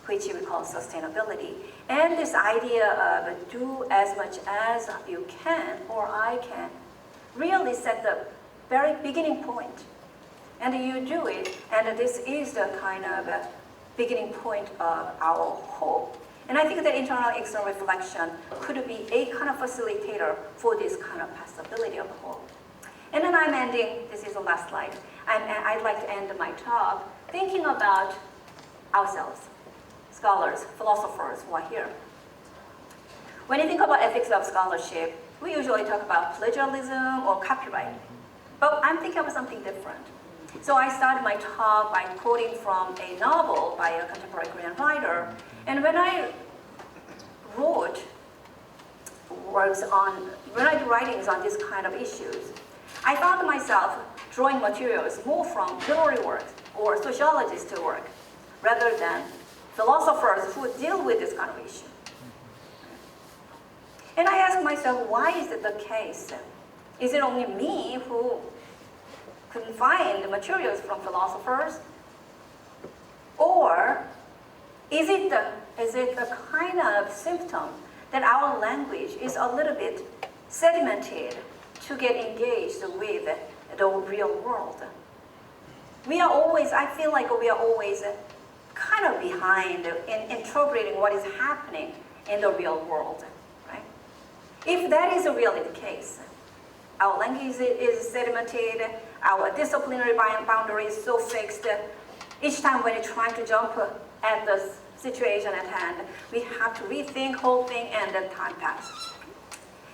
which we call sustainability. And this idea of do as much as you can, or I can, really set the very beginning point. And you do it, and this is the kind of beginning point of our hope. And I think that internal external reflection could be a kind of facilitator for this kind of possibility of hope. And then I'm ending, this is the last slide, and I'd like to end my talk thinking about ourselves, scholars, philosophers who are here. When you think about ethics of scholarship, we usually talk about plagiarism or copyright. But I'm thinking of something different. So I started my talk by quoting from a novel by a contemporary Korean writer. And when I wrote when I do writings on this kind of issues, I found myself drawing materials more from literary work or sociologist work rather than philosophers who deal with this kind of issue. And I asked myself, why is it the case? Is it only me who couldn't find the materials from philosophers? Or is it the kind of symptom that our language is a little bit sedimented to get engaged with the real world. We are always, I feel like we are always kind of behind in interpreting what is happening in the real world, right? If that is really the case, our language is sedimented, our disciplinary boundary is so fixed. Each time when you try to jump at the situation at hand, we have to rethink whole thing and then time passes.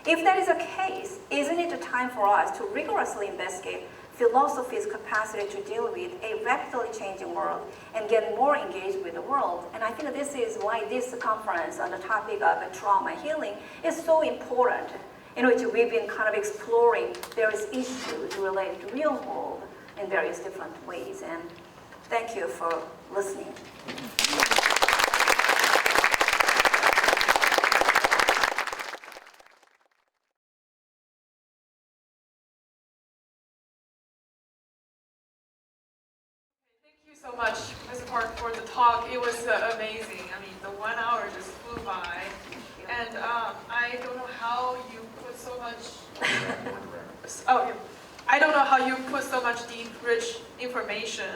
If that is the case, isn't it the time for us to rigorously investigate philosophy's capacity to deal with a rapidly changing world and get more engaged with the world? And I think this is why this conference on the topic of trauma healing is so important, in which we've been kind of exploring various issues related to real world in various different ways. And thank you for listening. Thank you so much, Ms. Park, for the talk. It was amazing. I mean, the 1 hour just flew by. And I don't know how you put so much... I don't know how you put so much deep, rich information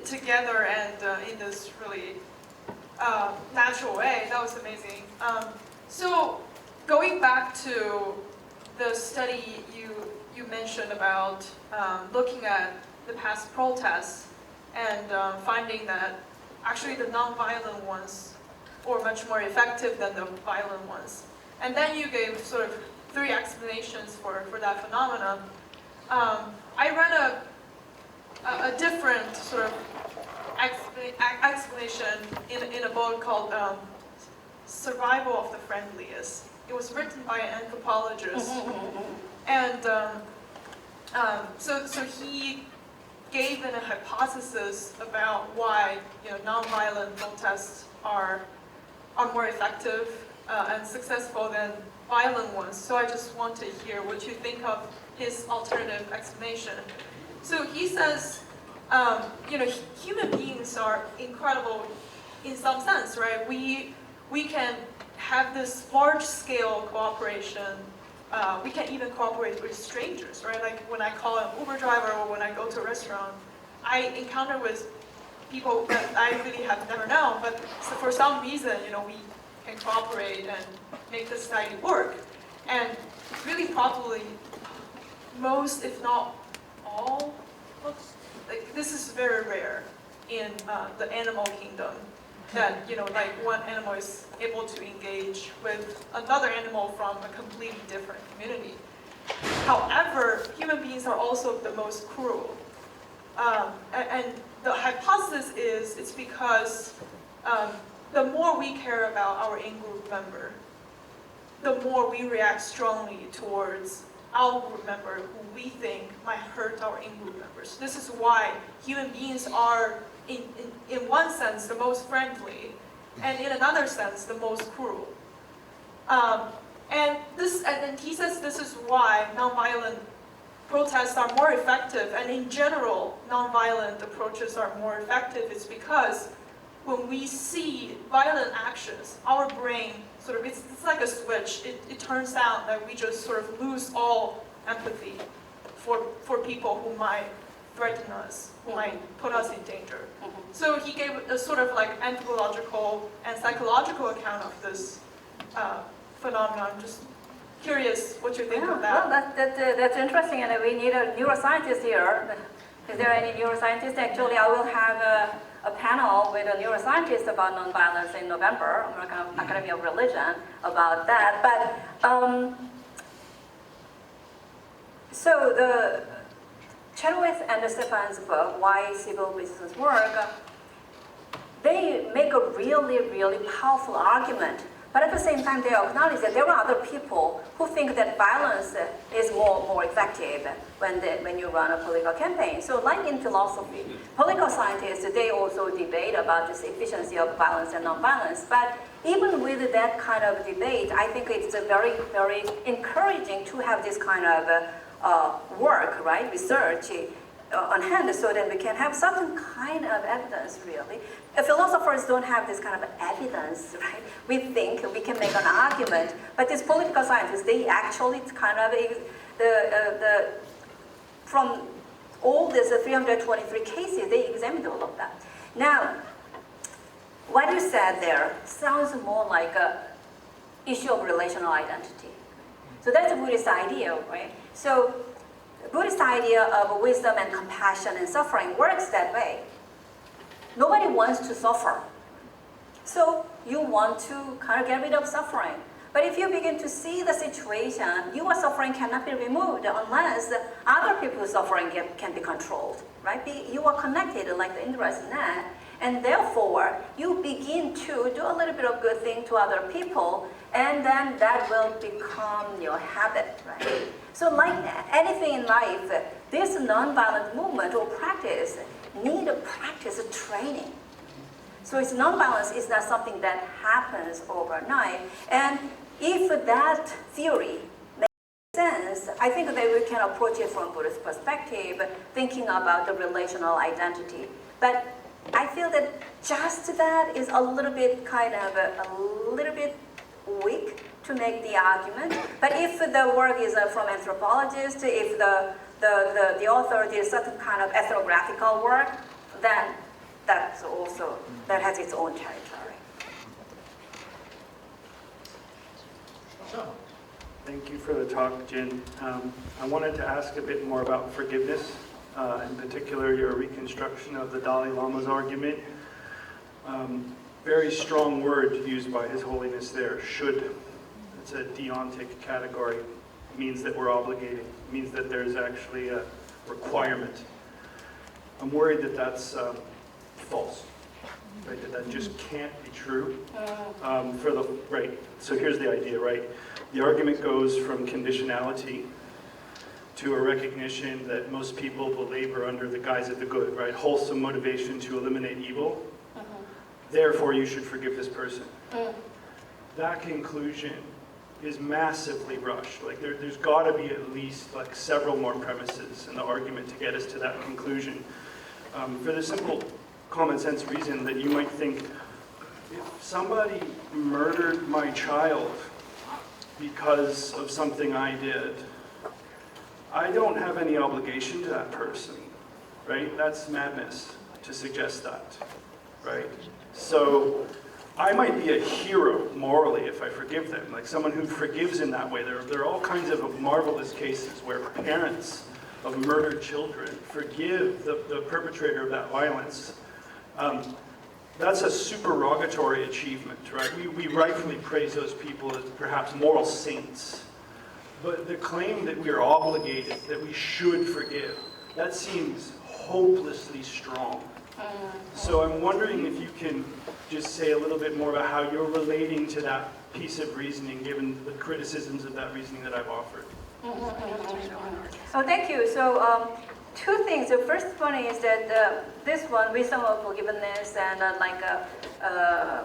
together and in this really natural way. That was amazing. So going back to the study you mentioned about looking at the past protests and finding that actually the non-violent ones were much more effective than the violent ones. And then you gave sort of 3 explanations for that phenomenon. I read a different sort of explanation in a book called Survival of the Friendliest. It was written by an anthropologist. And so he gave a hypothesis about why nonviolent protests are more effective and successful than violent ones. So I just want to hear what you think of his alternative explanation. So he says, human beings are incredible in some sense, right? We can have this large-scale cooperation. We can even cooperate with strangers, right? Like when I call an Uber driver or when I go to a restaurant, I encounter with people that I really have never known, but for some reason, we can cooperate and make the society work. And really probably most, if not all, like this is very rare in the animal kingdom, that like one animal is able to engage with another animal from a completely different community. However, human beings are also the most cruel. And the hypothesis is it's because the more we care about our in-group member, the more we react strongly towards our group member who we think might hurt our in-group members. This is why human beings are, in one sense, the most friendly, and in another sense, the most cruel. And he says this is why nonviolent protests are more effective, and in general, nonviolent approaches are more effective. It's because when we see violent actions, our brain sort of, it's like a switch. It turns out that we just sort of lose all empathy for people who might threaten us, who might put us in danger. So he gave a sort of like anthropological and psychological account of this phenomenon. I'm just curious what you think of that. Well, that's interesting, and we need a neuroscientist here. Is there any neuroscientist? Actually, I will have a panel with a neuroscientist about nonviolence in November, American Academy of Religion, about that. But so the Chenoweth and Stefan's book, Why Civil Resistance Work, they make a really, really powerful argument. But at the same time, they acknowledge that there are other people who think that violence is more effective when you run a political campaign. So like in philosophy, political scientists, they also debate about this efficiency of violence and nonviolence. But even with that kind of debate, I think it's very, very encouraging to have this kind of work, right, research on hand, so that we can have some kind of evidence, really. Philosophers don't have this kind of evidence, right? We think we can make an argument, but these political scientists, they actually kind of from all these 323 cases, they examined all of that. Now, what you said there sounds more like an issue of relational identity. So that's a Buddhist idea, right? So Buddhist idea of wisdom and compassion and suffering works that way. Nobody wants to suffer. So you want to kind of get rid of suffering. But if you begin to see the situation, your suffering cannot be removed unless other people's suffering can be controlled, right? You are connected like the indirect net, and therefore you begin to do a little bit of good thing to other people, and then that will become your habit, right? So like anything in life, this nonviolent movement or practice need a practice training. So it's nonviolence is not something that happens overnight. And if that theory makes sense, I think that we can approach it from Buddhist perspective, thinking about the relational identity. But I feel that just that is a little bit weak to make the argument. But if the work is from anthropologists, if the author did certain kind of ethnographical work, then that has its own territory. So, thank you for the talk, Jin. I wanted to ask a bit more about forgiveness, in particular your reconstruction of the Dalai Lama's argument. Very strong word used by His Holiness there, should. It's a deontic category. It means that we're obligated. It means that there's actually a requirement. I'm worried that that's false, right? That just can't be true. So here's the idea, right? The argument goes from conditionality to a recognition that most people believe are under the guise of the good, right? Wholesome motivation to eliminate evil. Therefore, you should forgive this person. That conclusion is massively rushed. Like there's got to be at least like several more premises in the argument to get us to that conclusion. For the simple common sense reason that you might think, if somebody murdered my child because of something I did, I don't have any obligation to that person, right? That's madness to suggest that, right? So I might be a hero morally if I forgive them, like someone who forgives in that way. There are all kinds of marvelous cases where parents of murdered children forgive the perpetrator of that violence. That's a supererogatory achievement, right? We rightfully praise those people as perhaps moral saints. But the claim that we are obligated, that we should forgive, that seems hopelessly strong. So I'm wondering if you can just say a little bit more about how you're relating to that piece of reasoning, given the criticisms of that reasoning that I've offered. Oh, thank you. So two things. The first one is that this one, Wisdom of Forgiveness, and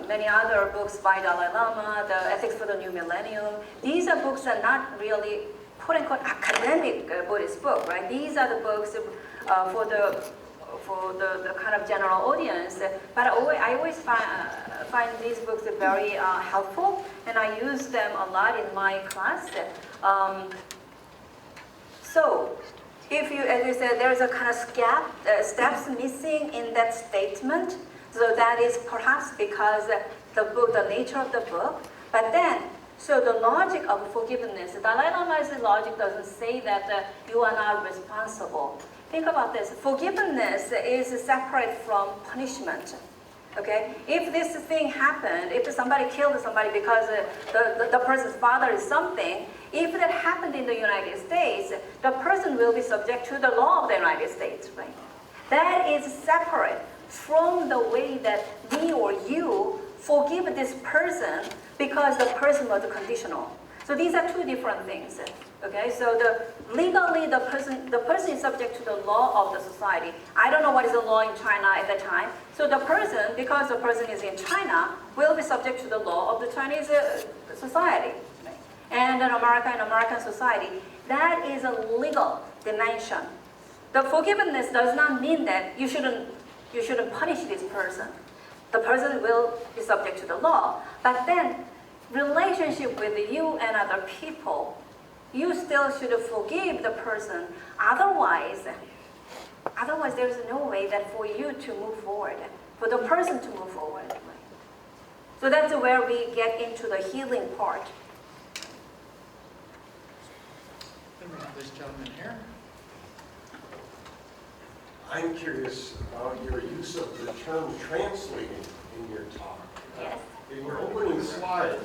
many other books by Dalai Lama, the Ethics for the New Millennium, these are books that are not really quote-unquote academic Buddhist book, right? These are the books for the kind of general audience. But I always find these books very helpful, and I use them a lot in my class. So, if you, as you said, there's a kind of steps missing in that statement. So that is perhaps because the nature of the book. But then, so the logic of forgiveness, Dalai Lama's logic doesn't say that you are not responsible. Think about this. Forgiveness is separate from punishment. Okay? If this thing happened, if somebody killed somebody because the person's father is something, if that happened in the United States, the person will be subject to the law of the United States, right? That is separate from the way that me or you forgive this person because the person was conditional. So these are two different things. Okay, so legally the person is subject to the law of the society. I don't know what is the law in China at the time. So the person, because the person is in China, will be subject to the law of the Chinese society. Right? And in American society, that is a legal dimension. The forgiveness does not mean that you shouldn't punish this person. The person will be subject to the law. But then relationship with you and other people you still should forgive the person. Otherwise, there's no way that for you to move forward, for the person to move forward. Right? So that's where we get into the healing part. Then we have this gentleman here. I'm curious about your use of the term translating in your talk. Yes. In your opening slide,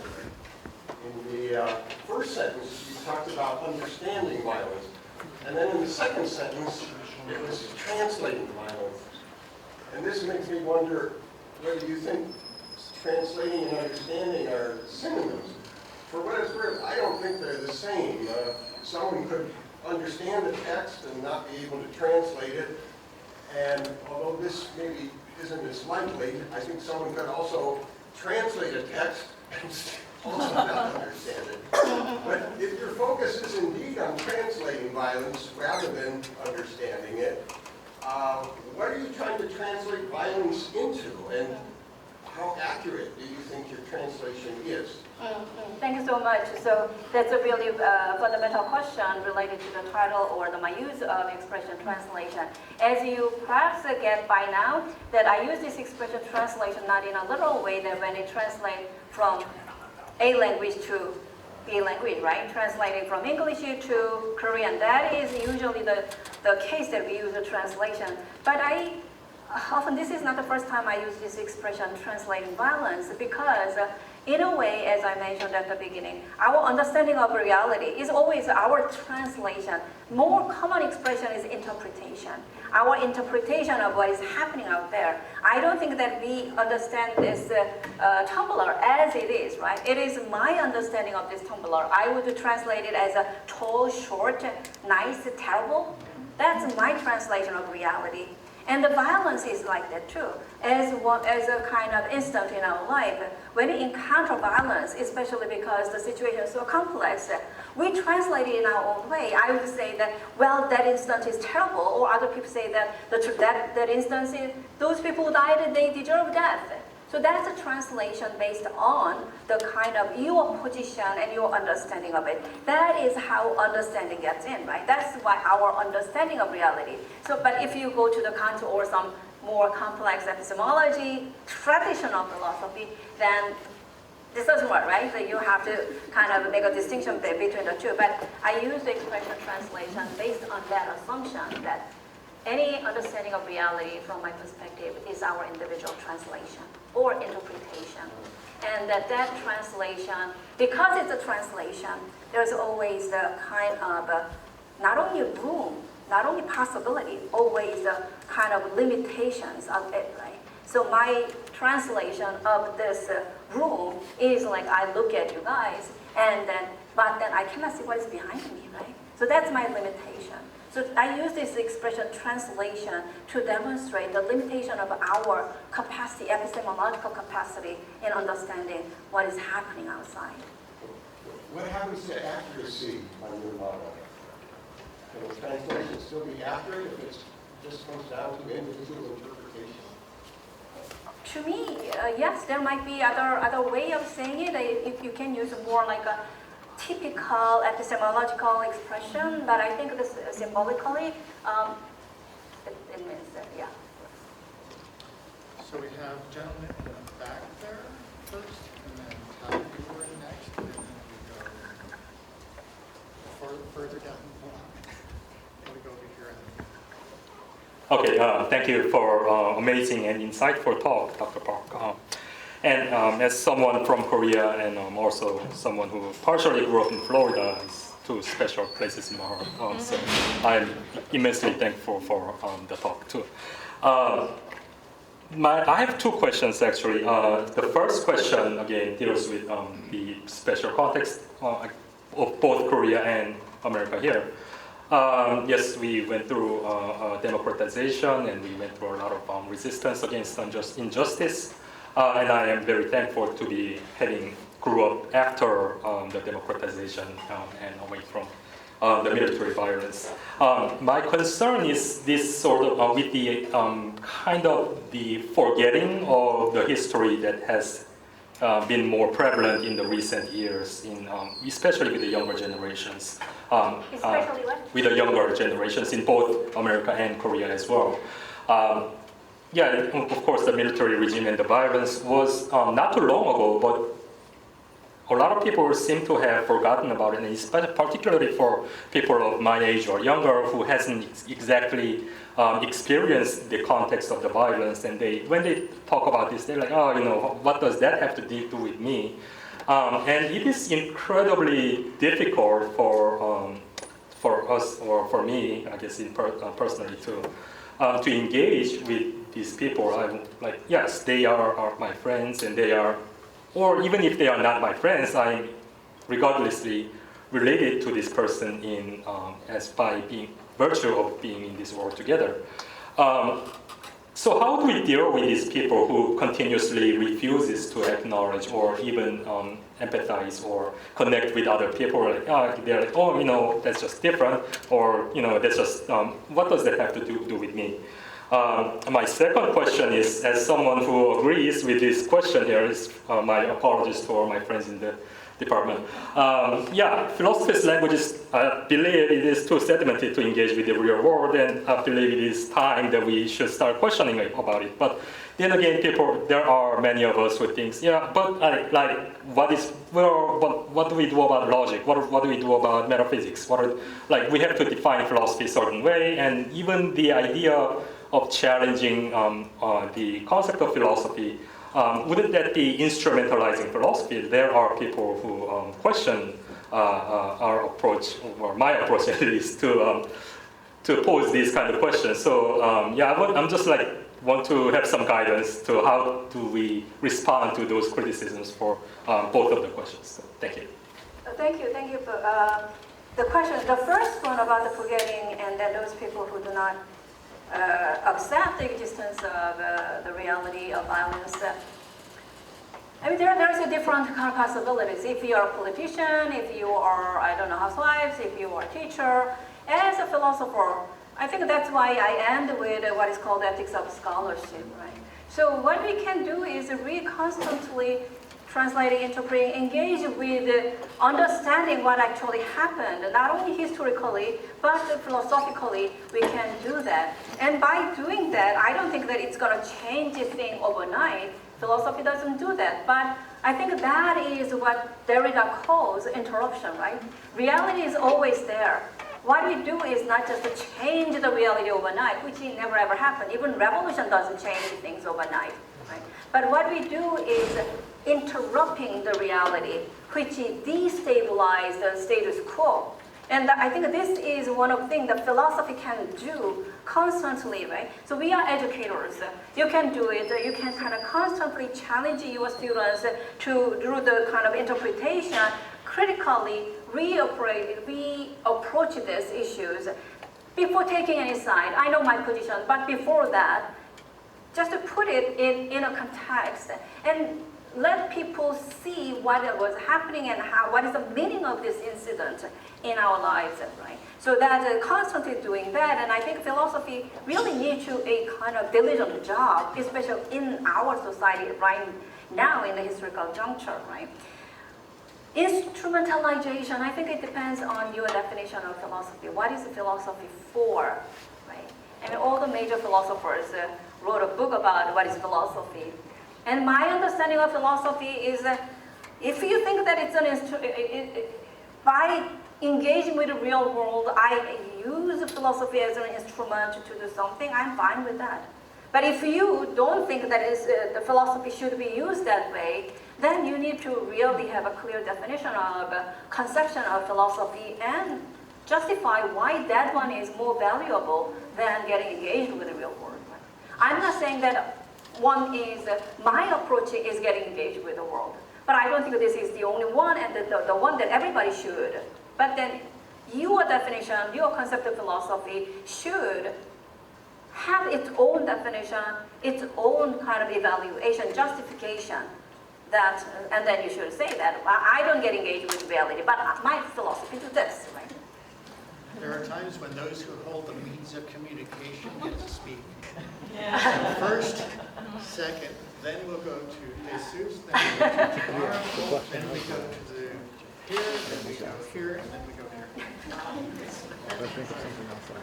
in the first sentence, you talked about understanding violence. And then in the second sentence, it was translating violence. And this makes me wonder whether you think translating and understanding are synonyms. For what it's worth, I don't think they're the same. Someone could understand the text and not be able to translate it. And although this maybe isn't as likely, I think someone could also translate a text and also not understand it. But if your focus is indeed on translating violence rather than understanding it, what are you trying to translate violence into? And how accurate do you think your translation is? Thank you so much. So that's a really fundamental question related to the title or my use of expression translation. As you perhaps get by now, that I use this expression translation not in a literal way, that when it translates from a language to B language, right? Translating from English to Korean. That is usually the case that we use the translation. But often this is not the first time I use this expression translating violence, because in a way, as I mentioned at the beginning, our understanding of reality is always our translation. More common expression is interpretation. Our interpretation of what is happening out there. I don't think that we understand this tumbler as it is, right? It is my understanding of this tumbler. I would translate it as a tall, short, nice, terrible. That's my translation of reality. And the violence is like that too. As a kind of instant in our life, when we encounter violence, especially because the situation is so complex, we translate it in our own way. I would say that, well, that instant is terrible, or other people say that that instance, those people who died, they deserve death. So that's a translation based on the kind of your position and your understanding of it. That is how understanding gets in, right? That's why our understanding of reality. So, but if you go to the Kant or some more complex epistemology, traditional philosophy, then this doesn't work, right? So you have to kind of make a distinction between the two. But I use the expression translation based on that assumption that any understanding of reality from my perspective is our individual translation or interpretation. And that translation, because it's a translation, there's always the kind of not only room, not only possibility, always the kind of limitations of it, right? So my translation of this room is like I look at you guys, but then I cannot see what is behind me, right? So that's my limitation. So I use this expression translation to demonstrate the limitation of our capacity, epistemological capacity in understanding what is happening outside. What happens to accuracy on your model? Can the translation still be accurate if it just comes down to individual interpretation? To me, yes, there might be other way of saying it. If you can use more like a typical epistemological expression, but I think this symbolically, it means that, yeah. So we have gentlemen in the back there first, and then Todd, you were next, and then we go further down the line. And we go over here. Okay, thank you for amazing and insightful talk, Dr. Park. And as someone from Korea and also someone who partially grew up in Florida, it's two special places in my heart. So I'm immensely thankful for the talk too. I have two questions actually. The first question again deals with the special context of both Korea and America here. Yes, we went through democratization and we went through a lot of resistance against injustice. And I am very thankful to be grew up after the democratization and away from the military violence. My concern is this sort of with the kind of the forgetting of the history that has been more prevalent in the recent years, especially with the younger generations. Especially what? With the younger generations in both America and Korea as well. Yeah, of course, the military regime and the violence was not too long ago, but a lot of people seem to have forgotten about it, and especially particularly for people of my age or younger who hasn't exactly experienced the context of the violence. And when they talk about this, they're like, oh, what does that have to do with me? And it is incredibly difficult for us, or for me, I guess, personally, to engage with these people. I'm like, yes, they are my friends, and they are, or even if they are not my friends, I'm regardlessly related to this person as by virtue of being in this world together. So how do we deal with these people who continuously refuses to acknowledge or even empathize or connect with other people? They're like, oh, that's just different, or that's just what does that have to do with me? My second question is, as someone who agrees with this question here, is my apologies to all my friends in the department. Philosophy's language is, I believe it is too sedimented to engage with the real world, and I believe it is time that we should start questioning about it. But then again, there are many of us who think, what do we do about logic? What do we do about metaphysics? We have to define philosophy a certain way, and even the idea of challenging the concept of philosophy, wouldn't that be instrumentalizing philosophy? There are people who question our approach, or my approach at least, to pose these kind of questions. So I'm just want to have some guidance to how do we respond to those criticisms for both of the questions. So, thank you. Thank you for the question. The first one about the forgetting, and then those people who do not accept the existence of the reality of violence. I mean, there's a different kind of possibilities. If you are a politician, if you are, housewives, if you are a teacher, as a philosopher, I think that's why I end with what is called ethics of scholarship, right? So what we can do is constantly translating, interpreting, engage with understanding what actually happened, not only historically, but philosophically, we can do that. And by doing that, I don't think that it's going to change a thing overnight. Philosophy doesn't do that. But I think that is what Derrida calls interruption, right? Reality is always there. What we do is not just to change the reality overnight, which never ever happened. Even revolution doesn't change things overnight, right? But what we do is interrupting the reality, which destabilizes the status quo. And I think this is one of the things that philosophy can do constantly, right? So we are educators. You can do it. You can kind of constantly challenge your students to do the kind of interpretation, critically reapproach these issues before taking any side. I know my position, but before that, just to put it in a context and let people see what was happening and what is the meaning of this incident in our lives, right? So that constantly doing that, and I think philosophy really needs a kind of diligent job, especially in our society right now in the historical juncture, right? Instrumentalization, I think it depends on your definition of philosophy. What is philosophy for, right? And all the major philosophers wrote a book about what is philosophy. And my understanding of philosophy is that if you think that it's by engaging with the real world, I use philosophy as an instrument to do something, I'm fine with that. But if you don't think that the philosophy should be used that way, then you need to really have a clear definition of conception of philosophy and justify why that one is more valuable than getting engaged with the real world. I'm not saying that one is, my approach is getting engaged with the world. But I don't think this is the only one and the one that everybody should. But then your definition, your concept of philosophy should have its own definition, its own kind of evaluation, justification. And then you should say that, I don't get engaged with reality, but my philosophy is this, right? There are times when those who hold the means of communication get to speak. Yeah. First, second, then we'll go to Jesus, then we go to Carl, then we go to the here, then we go here, and then we go here.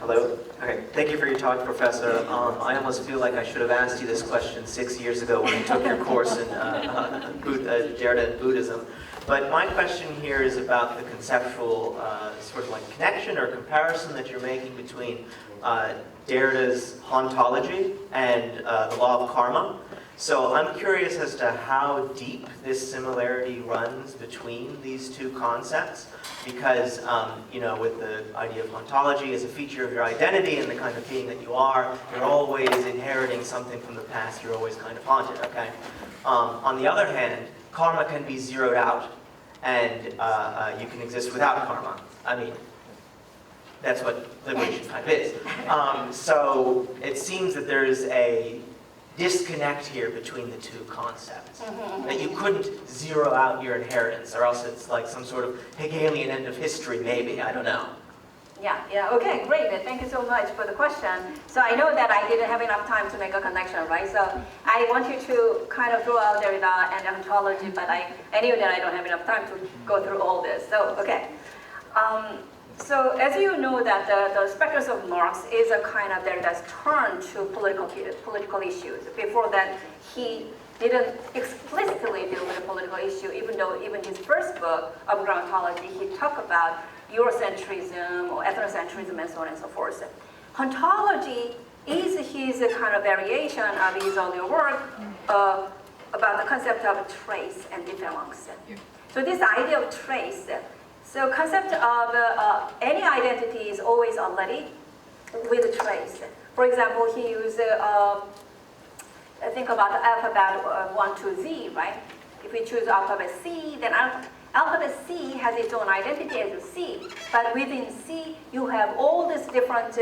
Hello. Okay. Thank you for your talk, Professor. I almost feel like I should have asked you this question 6 years ago when you took your course in Derrida and Buddhism. But my question here is about the conceptual sort of like connection or comparison that you're making between Derrida's ontology and the law of karma. So I'm curious as to how deep this similarity runs between these two concepts, because you know, with the idea of ontology as a feature of your identity and the kind of being that you are, you're always inheriting something from the past. You're always kind of haunted. Okay. On the other hand, karma can be zeroed out, and you can exist without karma. I mean, that's what liberation kind of is. So it seems that there is a disconnect here between the two concepts. That you couldn't zero out your inheritance, or else it's like some sort of Hegelian end of history, maybe, I don't know. Yeah, okay, great. Thank you so much for the question. So I know that I didn't have enough time to make a connection, right? So I want you to kind of throw out Derrida and ontology, but I knew that I don't have enough time to go through all this. So, okay. So as you know that the spectrum of Marx is a kind of Derrida's turn to political issues. Before that, he didn't explicitly deal with a political issue, even though even his first book, of Ontology, he talked about Eurocentrism or ethnocentrism and so on and so forth. Ontology is his kind of variation of his earlier work about the concept of trace and difference. So this idea of trace, so concept of any identity is always already with a trace. For example, he used, think about the alphabet 1 to Z, right? If we choose alphabet C, then alphabet C has its own identity as a C. But within C, you have all this different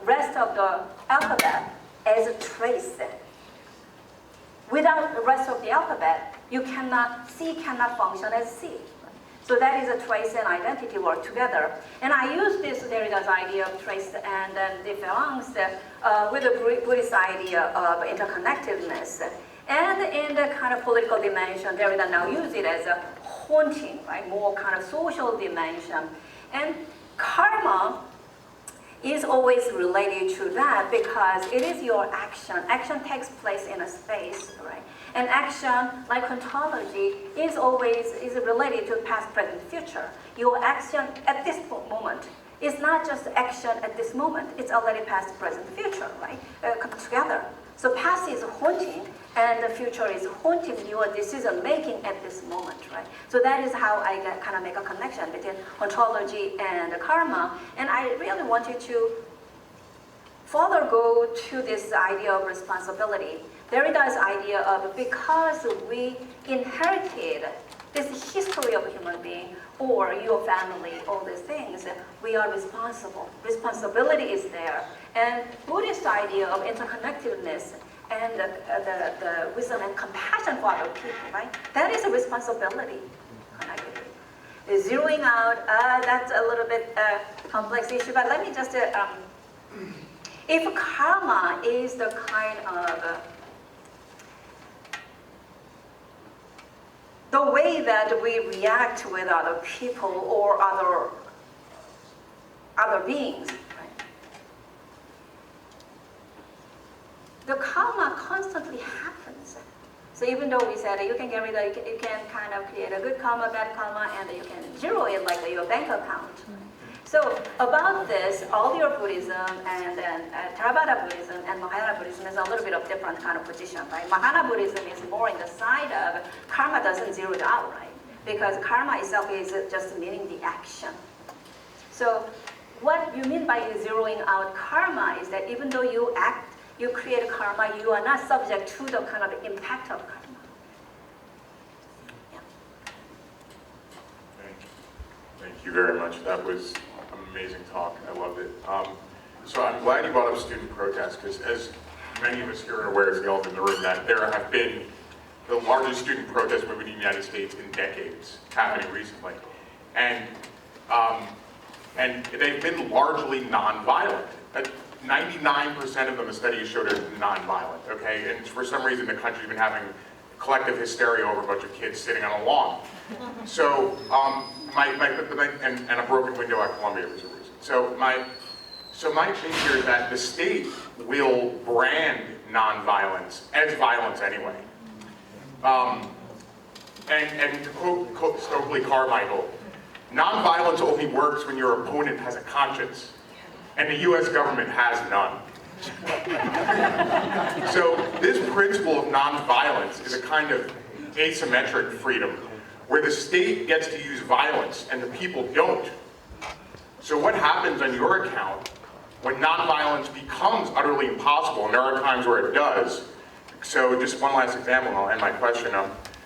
rest of the alphabet as a trace. Without the rest of the alphabet, C cannot function as C. So that is a trace and identity work together. And I use this Derrida's idea of trace and difference with the Buddhist idea of interconnectedness. And in the kind of political dimension, Derrida now uses it as a haunting, right? More kind of social dimension. And karma is always related to that because it is your action. Action takes place in a space, right? And action, like ontology, is related to past, present, future. Your action at this moment is not just action at this moment. It's already past, present, future, right? Come together. So past is haunting, and the future is haunting your decision making at this moment, right? So that is how I kind of make a connection between ontology and karma. And I really wanted to further go to this idea of responsibility. Derrida's idea of because we inherited this history of a human being or your family, all these things, we are responsible. Responsibility is there. And Buddhist idea of interconnectedness and the wisdom and compassion for other people, right? That is a responsibility. Zeroing out, that's a little bit complex issue, but let me just, if karma is the kind of the way that we react with other people or other beings, right? The karma constantly happens. So even though we said you can get rid of, you can kind of create a good karma, bad karma, and you can zero it like your bank account. So about this, all your Buddhism and then Theravada Buddhism and Mahayana Buddhism is a little bit of different kind of position, right? Mahayana Buddhism is more in the side of karma doesn't zero it out, right? Because karma itself is just meaning the action. So what you mean by zeroing out karma is that even though you act, you create karma, you are not subject to the kind of impact of karma. Yeah. Thank you very much. That was amazing talk. I loved it. So I'm glad you brought up student protests because as many of us here are aware, as the elephant in the room, that there have been the largest student protest movement in the United States in decades happening recently. And they've been largely nonviolent. 99% of them, the studies showed are non-violent, okay? And for some reason, the country's been having collective hysteria over a bunch of kids sitting on a lawn. So, and a broken window at Columbia was a reason. So my thing here is that the state will brand non-violence as violence anyway. And to quote Stokely Carmichael, non-violence only works when your opponent has a conscience, and the US government has none. So this principle of non-violence is a kind of asymmetric freedom, where the state gets to use violence and the people don't. So what happens on your account when non-violence becomes utterly impossible, and there are times where it does. So just one last example, and I'll end my question.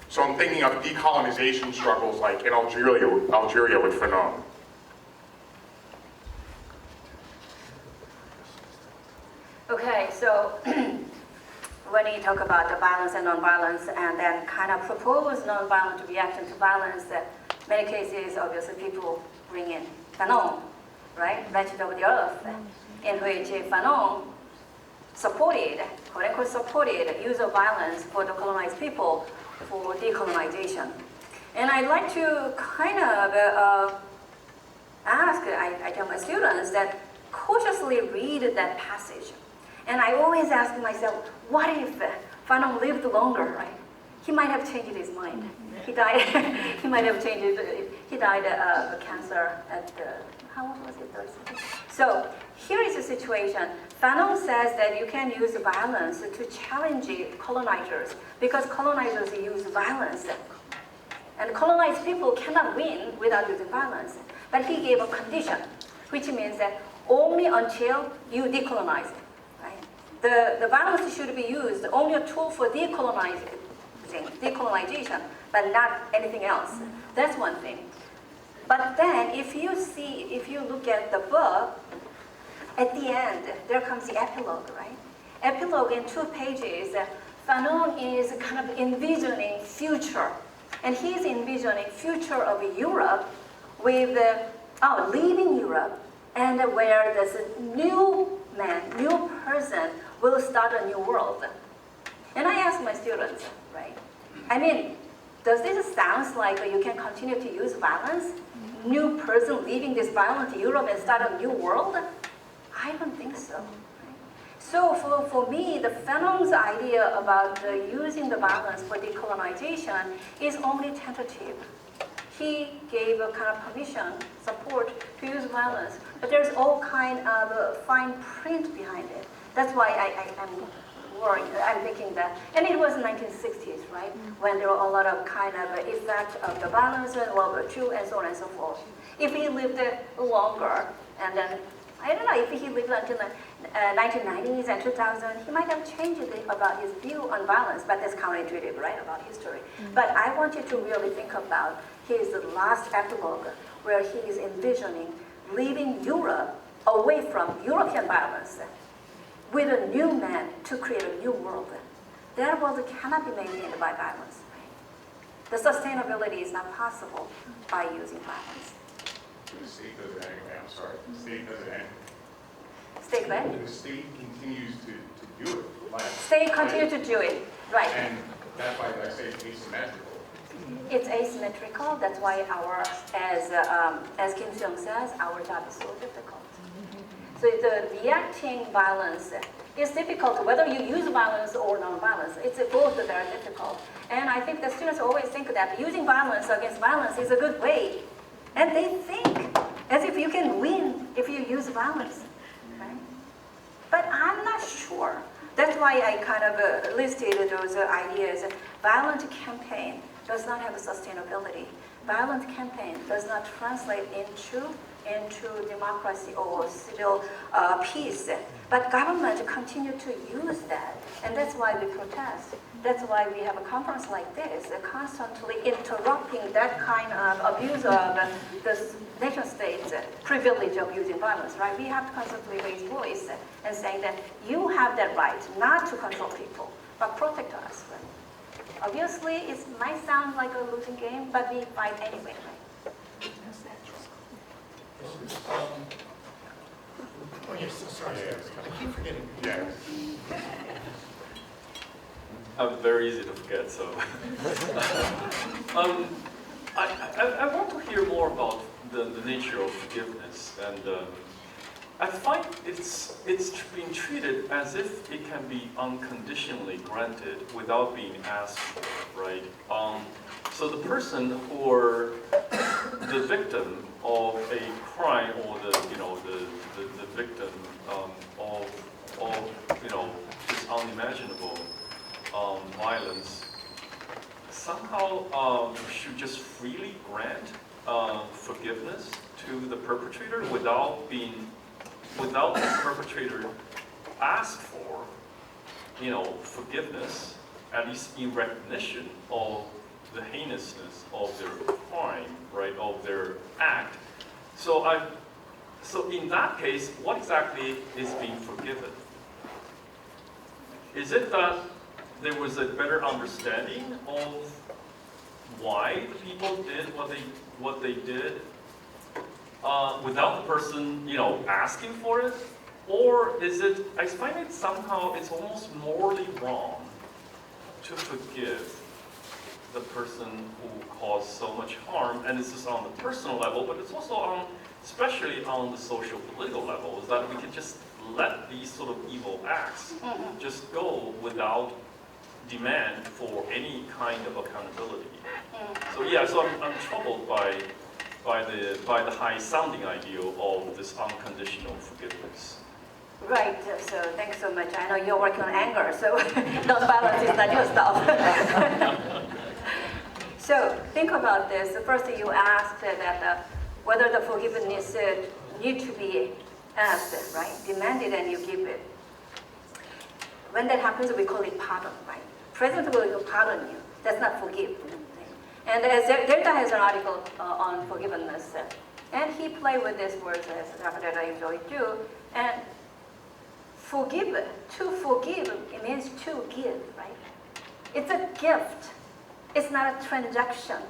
So I'm thinking of decolonization struggles like in Algeria with Fanon. Okay, so when you talk about the violence and non-violence, and then kind of propose non-violent reaction to violence, many cases, obviously, people bring in Fanon, right? Wretched of the Earth, in which Fanon supported, quote-unquote supported, use of violence for the colonized people for decolonization. And I'd like to kind of ask, I tell my students that cautiously read that passage. And I always ask myself, what if Fanon lived longer, right? He might have changed his mind. He died, he might have changed, he died of cancer at, how old was he, 37? So here is the situation. Fanon says that you can use violence to challenge colonizers because colonizers use violence. And colonized people cannot win without using violence. But he gave a condition, which means that only until you decolonize. The violence should be used only a tool for decolonization, but not anything else. That's one thing. But then, if you look at the book, at the end, there comes the epilogue, right? Epilogue in 2 pages, Fanon is kind of envisioning future. And he's envisioning future of Europe with, leaving Europe, and where this new man, new person, will start a new world. And I ask my students, right? I mean, does this sound like you can continue to use violence? New person leaving this violent Europe and start a new world? I don't think so. Right? So for me, the Fanon's idea about using the violence for decolonization is only tentative. He gave a kind of permission, support to use violence, but there's all kind of fine print behind it. That's why I'm worried. I'm thinking that, and it was 1960s, right, when there were a lot of kind of effect of the violence and World War II and so on and so forth. If he lived longer, and then I don't know if he lived until the 1990s and 2000, he might have changed about his view on violence. But that's counterintuitive, right, about history. But I want you to really think about his last epilogue, where he is envisioning leaving Europe away from European violence, with a new man to create a new world. That world cannot be maintained by violence. Right? The sustainability is not possible by using violence. The state does it anyway, I'm sorry. The state does it anyway. State what? The state continues to do it. Like, state continue to do it, right. And that's why I say it's asymmetrical. It's asymmetrical. That's why as Kim Seong says, our job is so difficult. So the reacting violence is difficult, whether you use violence or non-violence. It's both very difficult. And I think the students always think that using violence against violence is a good way. And they think as if you can win if you use violence. Right? But I'm not sure. That's why I kind of listed those ideas. Violent campaign does not have a sustainability. Violent campaign does not translate into democracy or civil peace. But government continue to use that. And that's why we protest. That's why we have a conference like this, constantly interrupting that kind of abuse of the nation state's privilege of using violence, right? We have to constantly raise voice and saying that you have that right not to control people, but protect us. Right? Obviously, it might sound like a losing game, but we fight anyway, right? Yes, sorry, I keep forgetting. Yeah. I'm very easy to forget, so. I want to hear more about the nature of forgiveness, and I find it's being treated as if it can be unconditionally granted without being asked for, right? So the person or the victim of a crime, or the victim of this unimaginable violence, somehow should just freely grant forgiveness to the perpetrator without the perpetrator ask for, forgiveness, at least in recognition of the heinousness of their crime, right, of their act. So in that case, what exactly is being forgiven? Is it that there was a better understanding of why the people did what they did without the person, asking for it? Or is it, I find it somehow, it's almost morally wrong to forgive the person who caused so much harm, and this is on the personal level, but it's also especially on the social political level, is that we can just let these sort of evil acts just go without demand for any kind of accountability. So yeah, so I'm troubled by the high-sounding ideal of this unconditional forgiveness. Right, so thanks so much. I know you're working on anger, so non-violence is not your stuff. So think about this. First, you asked that whether the forgiveness need to be asked, right? Demanded, and you give it. When that happens, we call it pardon, right? President will pardon you. That's not forgive. And as Delta has an article on forgiveness, and he played with these words as Dr. I usually do. And forgive, to forgive, it means to give, right? It's a gift. It's not a transaction.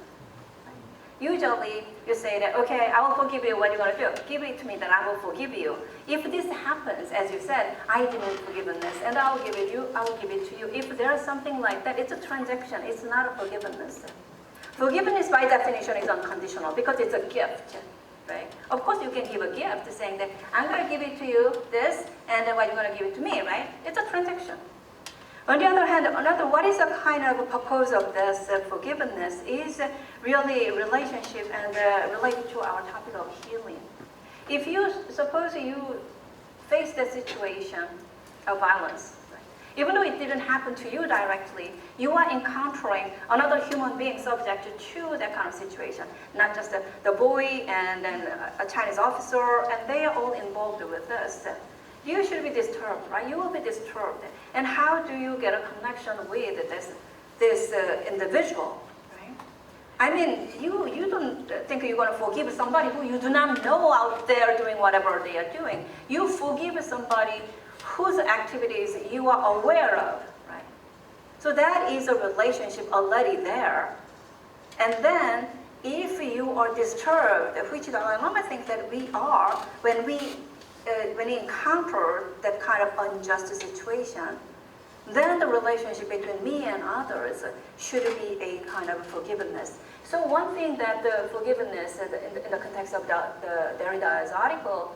Usually, you say that, okay, I will forgive you, what are you going to do? Give it to me, then I will forgive you. If this happens, as you said, I demand forgiveness, and I will give it to you, I will give it to you. If there is something like that, it's a transaction, it's not a forgiveness. Forgiveness, by definition, is unconditional, because it's a gift, right? Of course, you can give a gift, saying that, I'm going to give it to you, this, and then what you're going to give it to me, right? It's a transaction. On the other hand, what is a kind of purpose of this forgiveness is really relationship and related to our topic of healing. If you suppose you face the situation of violence, right? Even though it didn't happen to you directly, you are encountering another human being subject to that kind of situation. Not just the boy and then a Chinese officer, and they are all involved with this. You should be disturbed, right? You will be disturbed. And how do you get a connection with this individual, right? I mean, you don't think you're going to forgive somebody who you do not know out there doing whatever they are doing. You forgive somebody whose activities you are aware of, right? So that is a relationship already there. And then, if you are disturbed, which is I think that we are, when we encounter that kind of unjust situation, then the relationship between me and others should be a kind of forgiveness. So one thing that the forgiveness in the context of the Derrida's article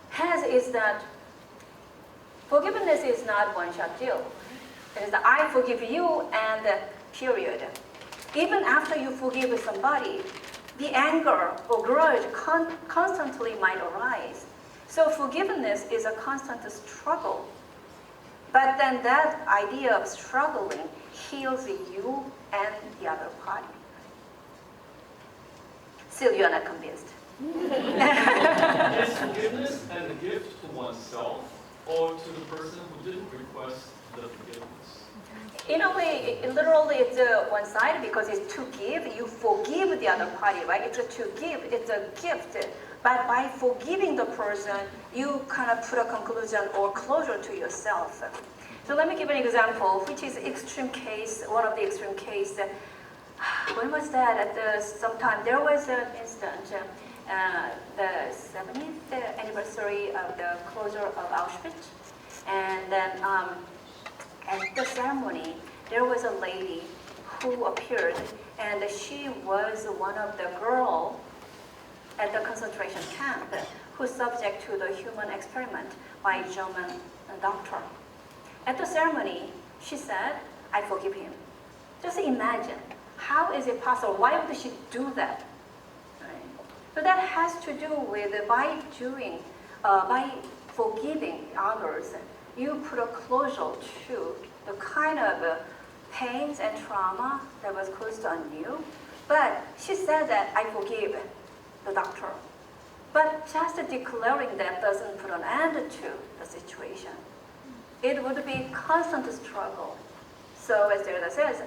has is that forgiveness is not one-shot deal. It is that I forgive you and period. Even after you forgive somebody, the anger or grudge constantly might arise. So forgiveness is a constant struggle. But then that idea of struggling heals you and the other party. Still, you're not convinced. Is forgiveness and the gift to oneself or to the person who didn't request the forgiveness? In a way, literally, it's one-sided because it's to give. You forgive the other party, right? It's a to give. It's a gift. But by forgiving the person, you kind of put a conclusion or closure to yourself. So let me give an example, which is extreme case, one of the extreme case. When was that? Sometime there was an incident the 70th anniversary of the closure of Auschwitz. And then at the ceremony, there was a lady who appeared, and she was one of the girls at the concentration camp who was subject to the human experiment by a German doctor. At the ceremony, she said, "I forgive him." Just imagine, how is it possible? Why would she do that? Right? So that has to do with by forgiving others, you put a closure to the kind of pains and trauma that was caused on you. But she said that I forgive the doctor. But just declaring that doesn't put an end to the situation. It would be constant struggle. So as Derrida says,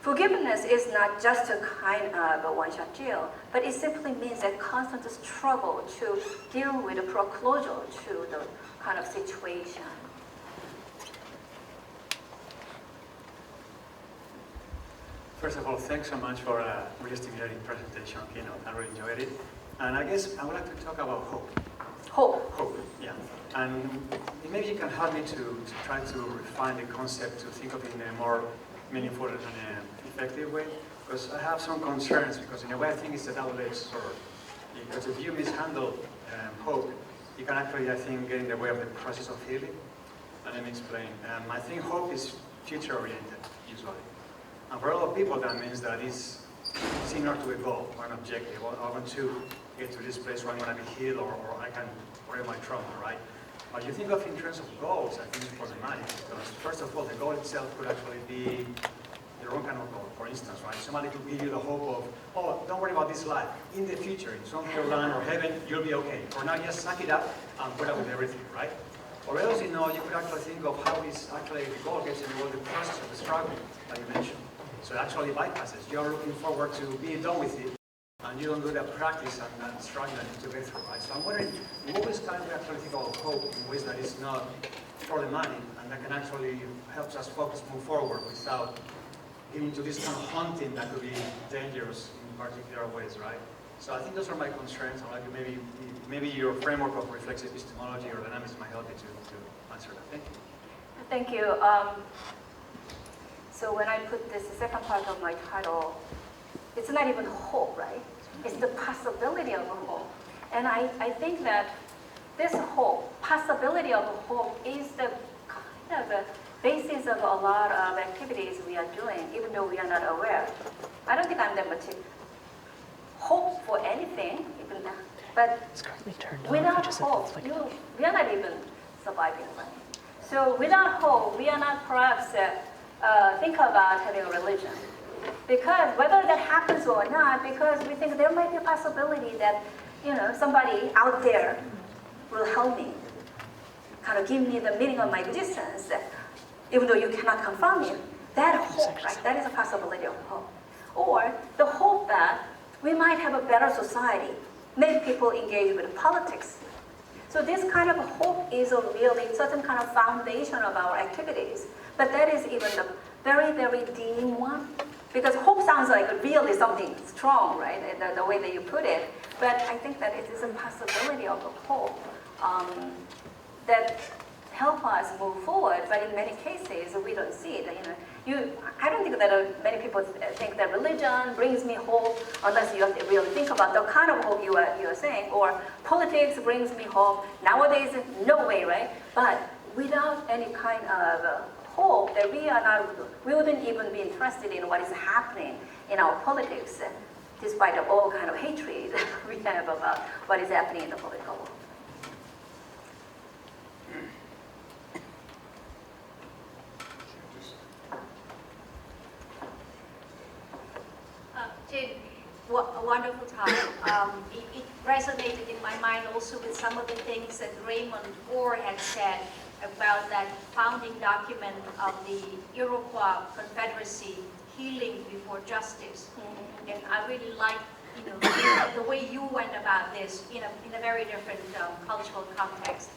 forgiveness is not just a kind of a one-shot deal, but it simply means a constant struggle to deal with a closure to the kind of situation. First of all, thanks so much for a really stimulating presentation on Keynote. I really enjoyed it. And I guess I would like to talk about hope. Hope. Hope, yeah. And maybe you can help me to try to refine the concept, to think of it in a more meaningful and effective way. Because I have some concerns, because in a way I think it's a double-edged sword. Because if you mishandle hope, you can actually, I think, get in the way of the process of healing. And let me explain. I think hope is future-oriented, usually. And for a lot of people, that means that it's similar to a goal or an objective. I want to get to this place where I'm going to be healed, or I can forget my trauma, right? But you think of in terms of goals, I think it's problematic. Because first of all, the goal itself could actually be the wrong kind of goal. For instance, right? Somebody could give you the hope of, oh, don't worry about this life. In the future, in some future land or heaven, you'll be okay. For now, just suck it up and put up with everything, right? Or else, you could actually think of how this actually the goal gets involved in the process of the struggle that you mentioned. So it actually bypasses. You're looking forward to being done with it, and you don't do that practice and struggling to get through, right? So I'm wondering, in what ways can we actually think of hope in ways that is not problematic and that can actually help us focus, move forward without getting into this kind of hunting that could be dangerous in particular ways, right? So I think those are my concerns. I'd like maybe your framework of reflexive epistemology or dynamics might help you to answer that. Thank you. Thank you. So when I put this second part of my title, it's not even hope, right? It's the possibility of a hope. And I think that this hope, possibility of a hope, is the kind of a basis of a lot of activities we are doing, even though we are not aware. I don't think I'm that much hope for anything, even now. But without hope, we are not even surviving, right? So without hope, we are not perhaps think about having a religion. Because whether that happens or not, because we think there might be a possibility that, somebody out there will help me, kind of give me the meaning of my existence, even though you cannot confirm it. That hope, right, that is a possibility of hope. Or the hope that we might have a better society, make people engage with politics. So this kind of hope is a really certain kind of foundation of our activities. But that is even the very, very dim one. Because hope sounds like really something strong, right? The way that you put it. But I think that it is a possibility of a hope that help us move forward. But in many cases, we don't see it. I don't think that many people think that religion brings me hope unless you really think about the kind of hope you are saying. Or politics brings me hope. Nowadays, no way, right? But without any kind of hope, that we wouldn't even be interested in what is happening in our politics, despite all kind of hatred we have about what is happening in the political world. Jane, a wonderful talk. It resonated in my mind also with some of the things that Raymond Orr had said about that founding document of the Iroquois Confederacy, Healing Before Justice. Mm-hmm. And I really like, the way you went about this in a very different cultural context.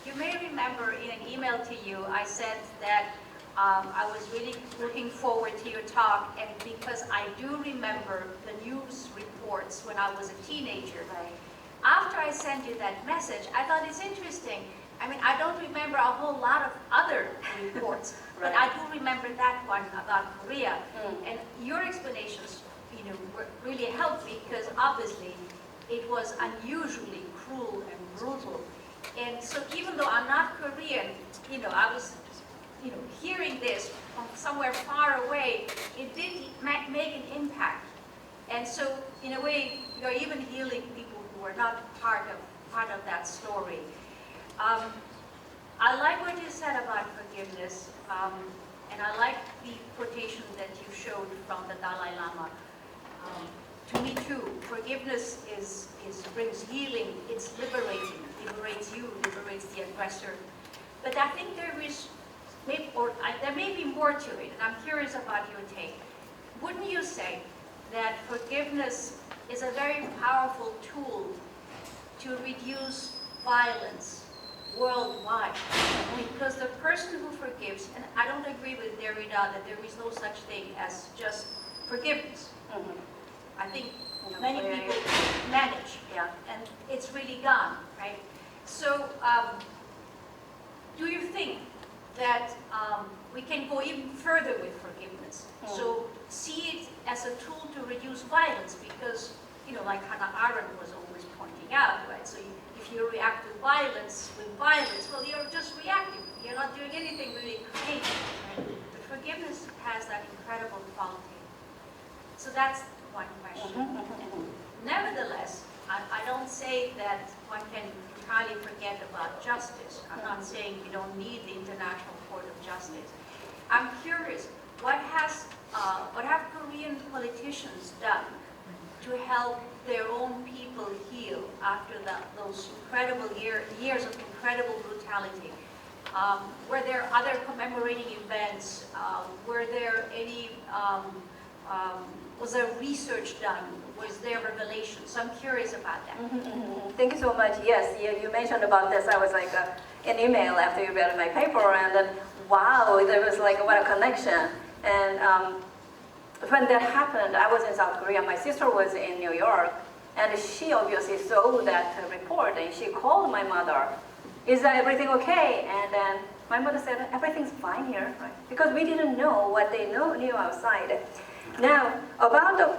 You may remember in an email to you, I said that I was really looking forward to your talk, and because I do remember the news reports when I was a teenager. Right. After I sent you that message, I thought it's interesting. I mean, I don't remember a whole lot of other reports, but Right. I do remember that one about Korea. Mm. And your explanations, really helped me because obviously it was unusually cruel and brutal. And so even though I'm not Korean, I was, hearing this from somewhere far away, it did make an impact. And so in a way, you're even healing people who are not part of that story. I like what you said about forgiveness, and I like the quotation that you showed from the Dalai Lama. To me too, forgiveness brings healing, it's liberating, liberates you, liberates the aggressor. But I think there may be more to it, and I'm curious about your take. Wouldn't you say that forgiveness is a very powerful tool to reduce violence worldwide? Because the person who forgives, and I don't agree with Derrida that there is no such thing as just forgiveness. Mhm. I think No, many yeah, people manage, Yeah. and it's really gone, right? So, do you think that we can go even further with forgiveness? So, see it as a tool to reduce violence, because, like Hannah Arendt was always pointing out, right? So, if you react to violence with violence, well, you're just reacting. You're not doing anything really creative, right? But forgiveness has that incredible quality. So that's one question. Nevertheless, I don't say that one can entirely forget about justice. I'm not saying you don't need the International Court of Justice. I'm curious, what have Korean politicians done to help their own people heal after those incredible years of incredible brutality? Were there other commemorating events? Were there any was there research done? Was there revelation? So I'm curious about that. Thank you so much. Yes, you mentioned about this. I was like an email after you read my paper, and then wow, there was like what a connection. And when that happened, I was in South Korea. My sister was in New York, and she obviously saw that report, and she called my mother. Is that everything okay? And then my mother said, everything's fine here, right? Because we didn't know what they knew outside. Now, about the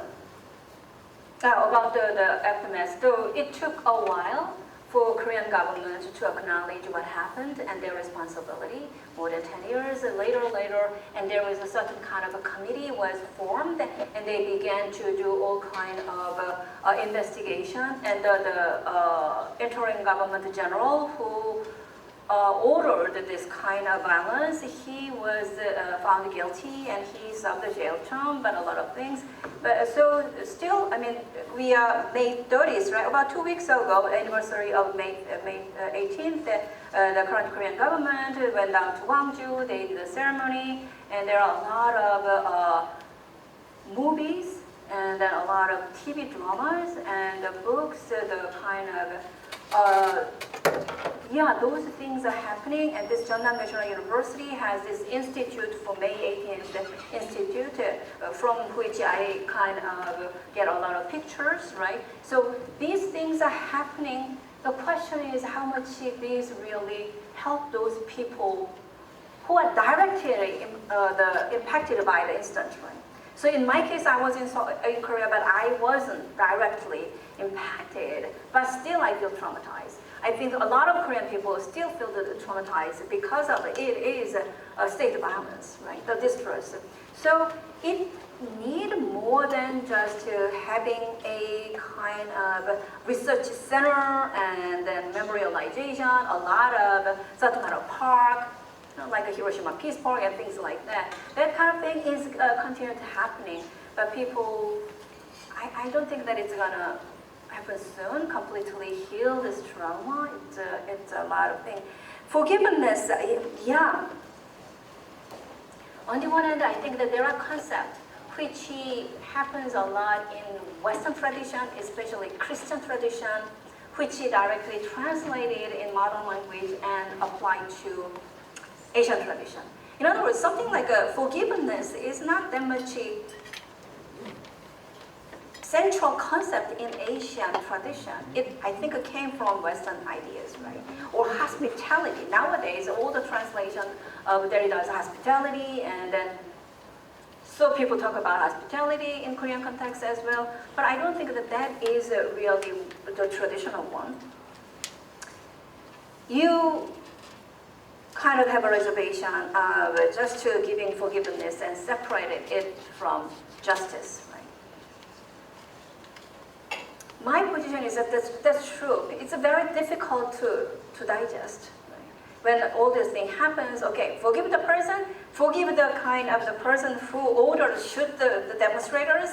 aftermath, so it took a while for Korean government to acknowledge what happened and their responsibility. More than 10 years later, and there was a certain kind of a committee was formed, and they began to do all kind of investigation. And the interim government general who ordered this kind of violence, he was found guilty, and he served the jail term, but a lot of things. But so still, I mean, we are May 30th, right? About 2 weeks ago, anniversary of May 18th, the current Korean government went down to Gwangju, they did a ceremony, and there are a lot of movies, and then a lot of TV dramas, and the books, the kind of yeah, those things are happening, and this Jeonnam National University has this institute for May 18th institute, from which I kind of get a lot of pictures, right? So these things are happening. The question is how much these really help those people who are directly impacted by the incident, right? So in my case, I was in Korea, but I wasn't directly impacted, but still I feel traumatized. I think a lot of Korean people still feel traumatized because of it is a state violence, right? The distress. So it need more than just having a kind of research center and then memorialization, a lot of certain kind of park, like a Hiroshima Peace Park and things like that. That kind of thing is continuing to happening, but people, I don't think that it's gonna happen soon, completely heal this trauma. It's a lot of things. Forgiveness, yeah. On the one hand, I think that there are concepts which happens a lot in Western tradition, especially Christian tradition, which is directly translated in modern language and applied to Asian tradition. In other words, something like a forgiveness is not that much a central concept in Asian tradition. It, I think, it came from Western ideas, right? Or hospitality. Nowadays, all the translation of Derrida is hospitality, and then so people talk about hospitality in Korean context as well. But I don't think that that is really the traditional one. You kind of have a reservation of just to giving forgiveness and separated it from justice. My position is that that's true. It's very difficult to digest. Right? When all this thing happens, okay, forgive the person, forgive the kind of the person who ordered shoot the demonstrators.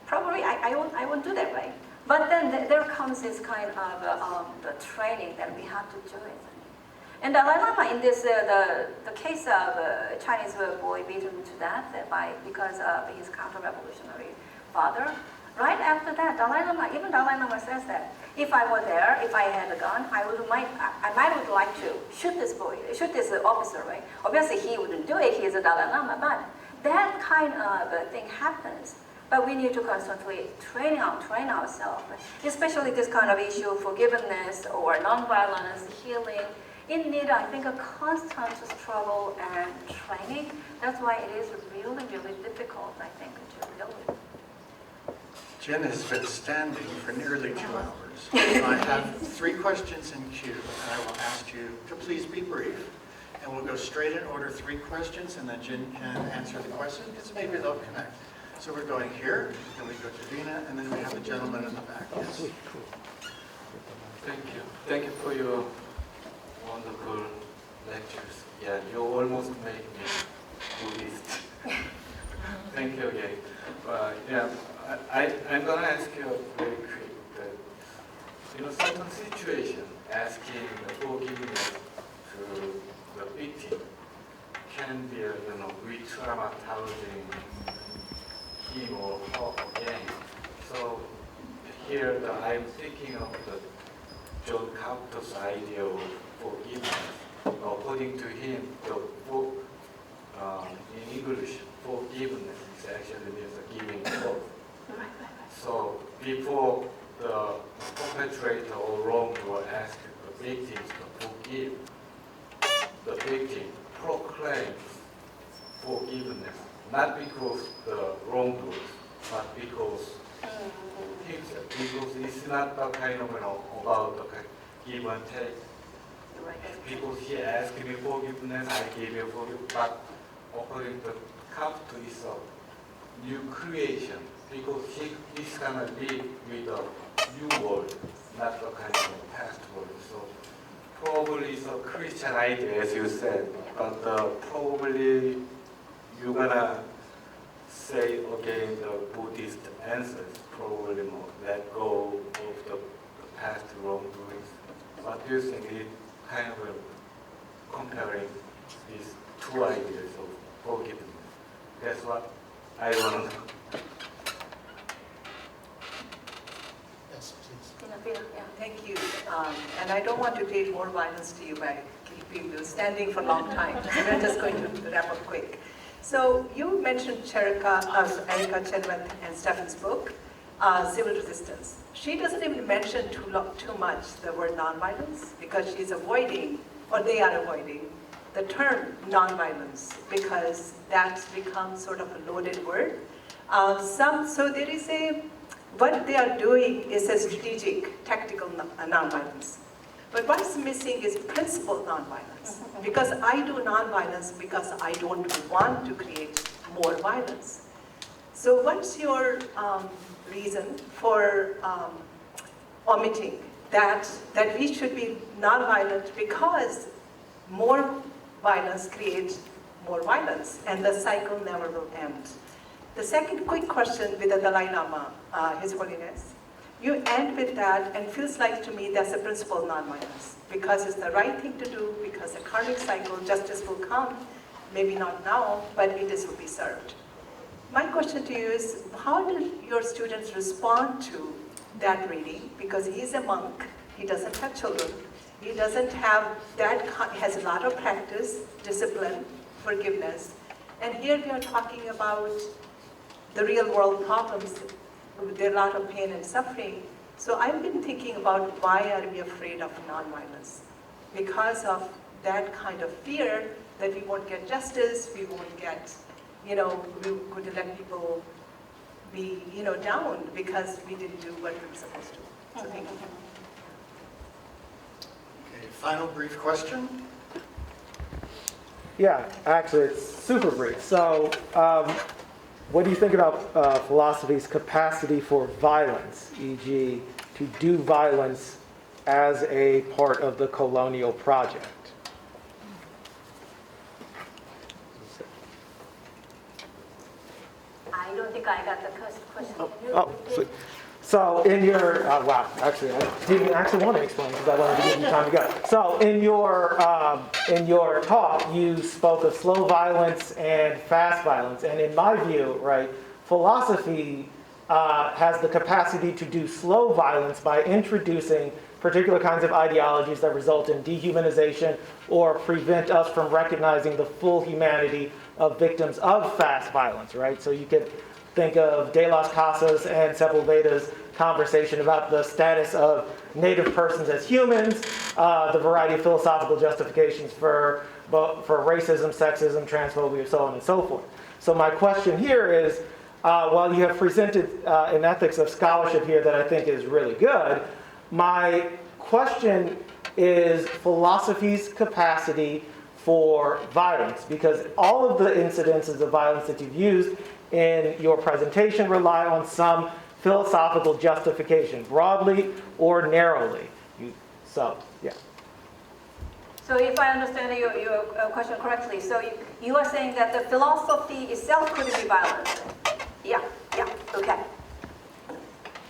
Probably I won't do that, right? But then there comes this kind of the training that we have to do it. And Dalai Lama in this the case of a Chinese boy beaten to death because of his counter-revolutionary father. Right after that, even Dalai Lama says that if I were there, if I had a gun, I might would like to shoot this officer, right? Obviously, he wouldn't do it. He is a Dalai Lama, but that kind of thing happens. But we need to constantly train ourselves, especially this kind of issue, forgiveness or nonviolence, healing. It needs, I think, a constant struggle and training. That's why it is really, really difficult, I think, to deal with. Jen has been standing for nearly 2 hours. So I have 3 questions in queue, and I will ask you to please be brief. And we'll go straight in order, 3 questions, and then Jen can answer the question, because maybe they'll connect. So we're going here, then we go to Vina, and then we have the gentleman in the back. Yes. Thank you. Thank you for your wonderful lectures. Yeah, you almost made me Buddhist. Thank you again. Yeah. I'm going to ask you very quick that, certain situation, asking the forgiveness to the victim can be, re-traumatizing him or her again. So here I'm thinking of the John Carter's idea of forgiveness. According to him, in English, forgiveness is actually means giving forth. So before the perpetrator or wrongdoer asks the victims to forgive, the victim proclaims forgiveness, not because the wrongdoers, but because himself, because it's not the kind of, about the give and take. Because he asked me forgiveness, I gave you forgiveness, but according to Carter, it's a new creation. Because he's going to live with a new world, not the kind of past world. So probably it's a Christian idea, as you said, but probably you're going to say again the Buddhist answers, probably more, let go of the past wrongdoings. What do you think it kind of comparing these 2 ideas of forgiveness? That's what I want to know. Thank you. And I don't want to create more violence to you by keeping you standing for a long time. We're just going to wrap up quick. So you mentioned Erika Chenoweth and Stefan's book, Civil Resistance. She doesn't even mention too much the word nonviolence because she's avoiding, or they are avoiding, the term nonviolence because that's become sort of a loaded word. So there is what they are doing is a strategic, tactical nonviolence. But what's missing is principled nonviolence. Because I do nonviolence because I don't want to create more violence. So what's your reason for omitting that we should be nonviolent because more violence creates more violence and the cycle never will end? The second quick question with the Dalai Lama, His Holiness. You end with that and feels like to me that's a principle of nonviolence because it's the right thing to do because the karmic cycle, justice will come, maybe not now, but it will be served. My question to you is, how do your students respond to that reading? Because he's a monk, he doesn't have children, he doesn't have that, he has a lot of practice, discipline, forgiveness. And here we are talking about the real world problems. There are a lot of pain and suffering. So I've been thinking about why are we afraid of nonviolence? Because of that kind of fear that we won't get justice, we won't get, we're going to let people be, down because we didn't do what we were supposed to. So thank you. Okay, final brief question. Yeah, actually, it's super brief. So, what do you think about philosophy's capacity for violence, e.g., to do violence as a part of the colonial project? I don't think I got the question. So in your, wow, actually, I didn't actually want to explain because I wanted to give you time to go. So in your talk, you spoke of slow violence and fast violence. And in my view, right, philosophy has the capacity to do slow violence by introducing particular kinds of ideologies that result in dehumanization or prevent us from recognizing the full humanity of victims of fast violence, right? So you could think of De Las Casas and Sepulveda's conversation about the status of native persons as humans, the variety of philosophical justifications for racism, sexism, transphobia, so on and so forth. So my question here is, while you have presented an ethics of scholarship here that I think is really good, my question is philosophy's capacity for violence, because all of the incidences of violence that you've used in your presentation rely on some philosophical justification, broadly or narrowly. So, yeah. So if I understand your question correctly, so you are saying that the philosophy itself could be violent. Yeah, okay.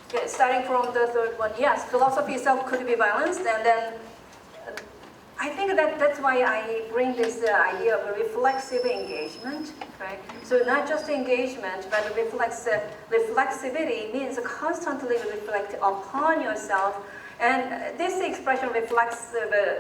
Okay, starting from the third one, yes, philosophy itself could be violence, and then I think that's why I bring this idea of a reflexive engagement, right? So not just engagement, but reflexivity means constantly reflect upon yourself. And this expression reflects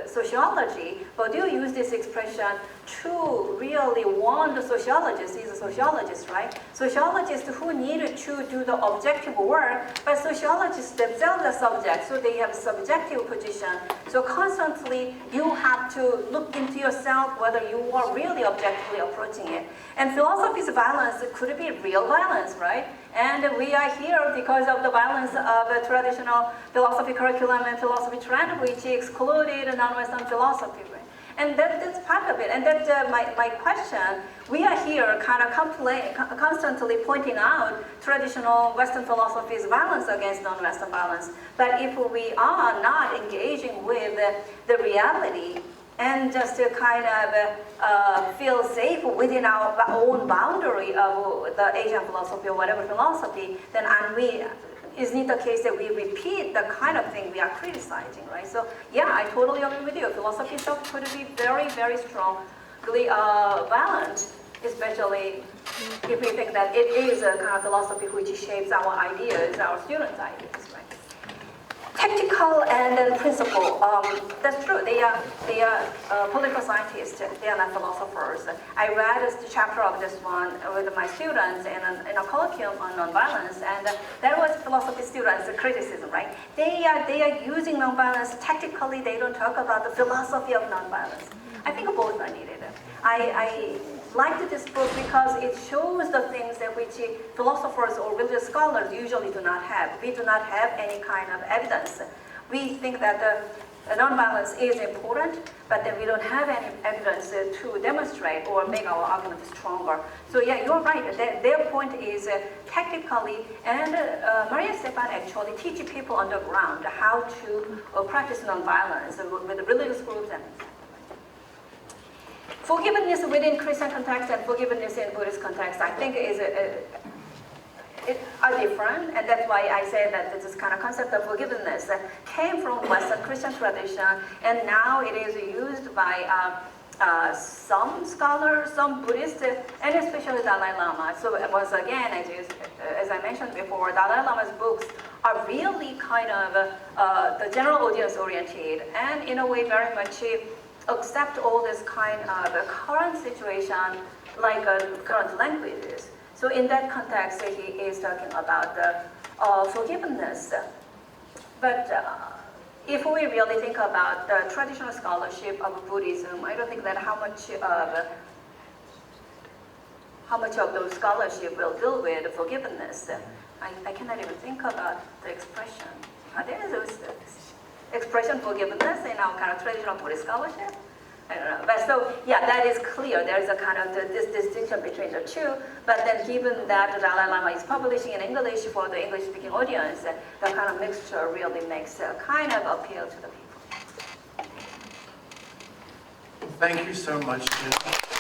sociology, but you use this expression to really warn the sociologists. He's a sociologist, right? Sociologists who need to do the objective work, but sociologists themselves are subjects, so they have a subjective position. So constantly you have to look into yourself whether you are really objectively approaching it. And philosophy's violence could be real violence, right? And we are here because of the violence of a traditional philosophy curriculum and philosophy trend, which excluded non-Western philosophy. Right? And that's part of it. And that's my question. We are here kind of constantly pointing out traditional Western philosophy's violence against non-Western violence. But if we are not engaging with the reality and just to kind of feel safe within our own boundary of the Asian philosophy or whatever philosophy, then isn't it the case that we repeat the kind of thing we are criticizing, right? So yeah, I totally agree with you. Philosophy itself could be very, very strongly violent, especially if we think that it is a kind of philosophy which shapes our ideas, our students' ideas, right? Tactical and then principle. That's true. They are political scientists. They are not philosophers. I read the chapter of this one with my students in a colloquium on nonviolence, and that was philosophy students' criticism, right? They are using nonviolence tactically. They don't talk about the philosophy of nonviolence. I think both are needed. I liked this book because it shows the things that which philosophers or religious scholars usually do not have. We do not have any kind of evidence. We think that the nonviolence is important, but then we don't have any evidence to demonstrate or make our argument stronger. So yeah, you're right. Their point is tactically, and Maria Stepan actually teaches people on the ground how to practice nonviolence with religious groups and forgiveness within Christian context and forgiveness in Buddhist context, I think are different, and that's why I say that this kind of concept of forgiveness came from Western Christian tradition, and now it is used by some scholars, some Buddhists, and especially Dalai Lama. So once again, as I mentioned before, Dalai Lama's books are really kind of the general audience oriented, and in a way very much accept all this kind of current situation like current languages. So in that context, he is talking about the forgiveness. But if we really think about the traditional scholarship of Buddhism, I don't think that how much of those scholarship will deal with forgiveness. I cannot even think about the expression. Are there those expression forgiveness in our kind of traditional Buddhist scholarship? I don't know. But so, yeah, that is clear. There's a kind of this distinction between the two. But then given that the Dalai Lama is publishing in English for the English-speaking audience, the kind of mixture really makes a kind of appeal to the people. Thank you so much, Jen.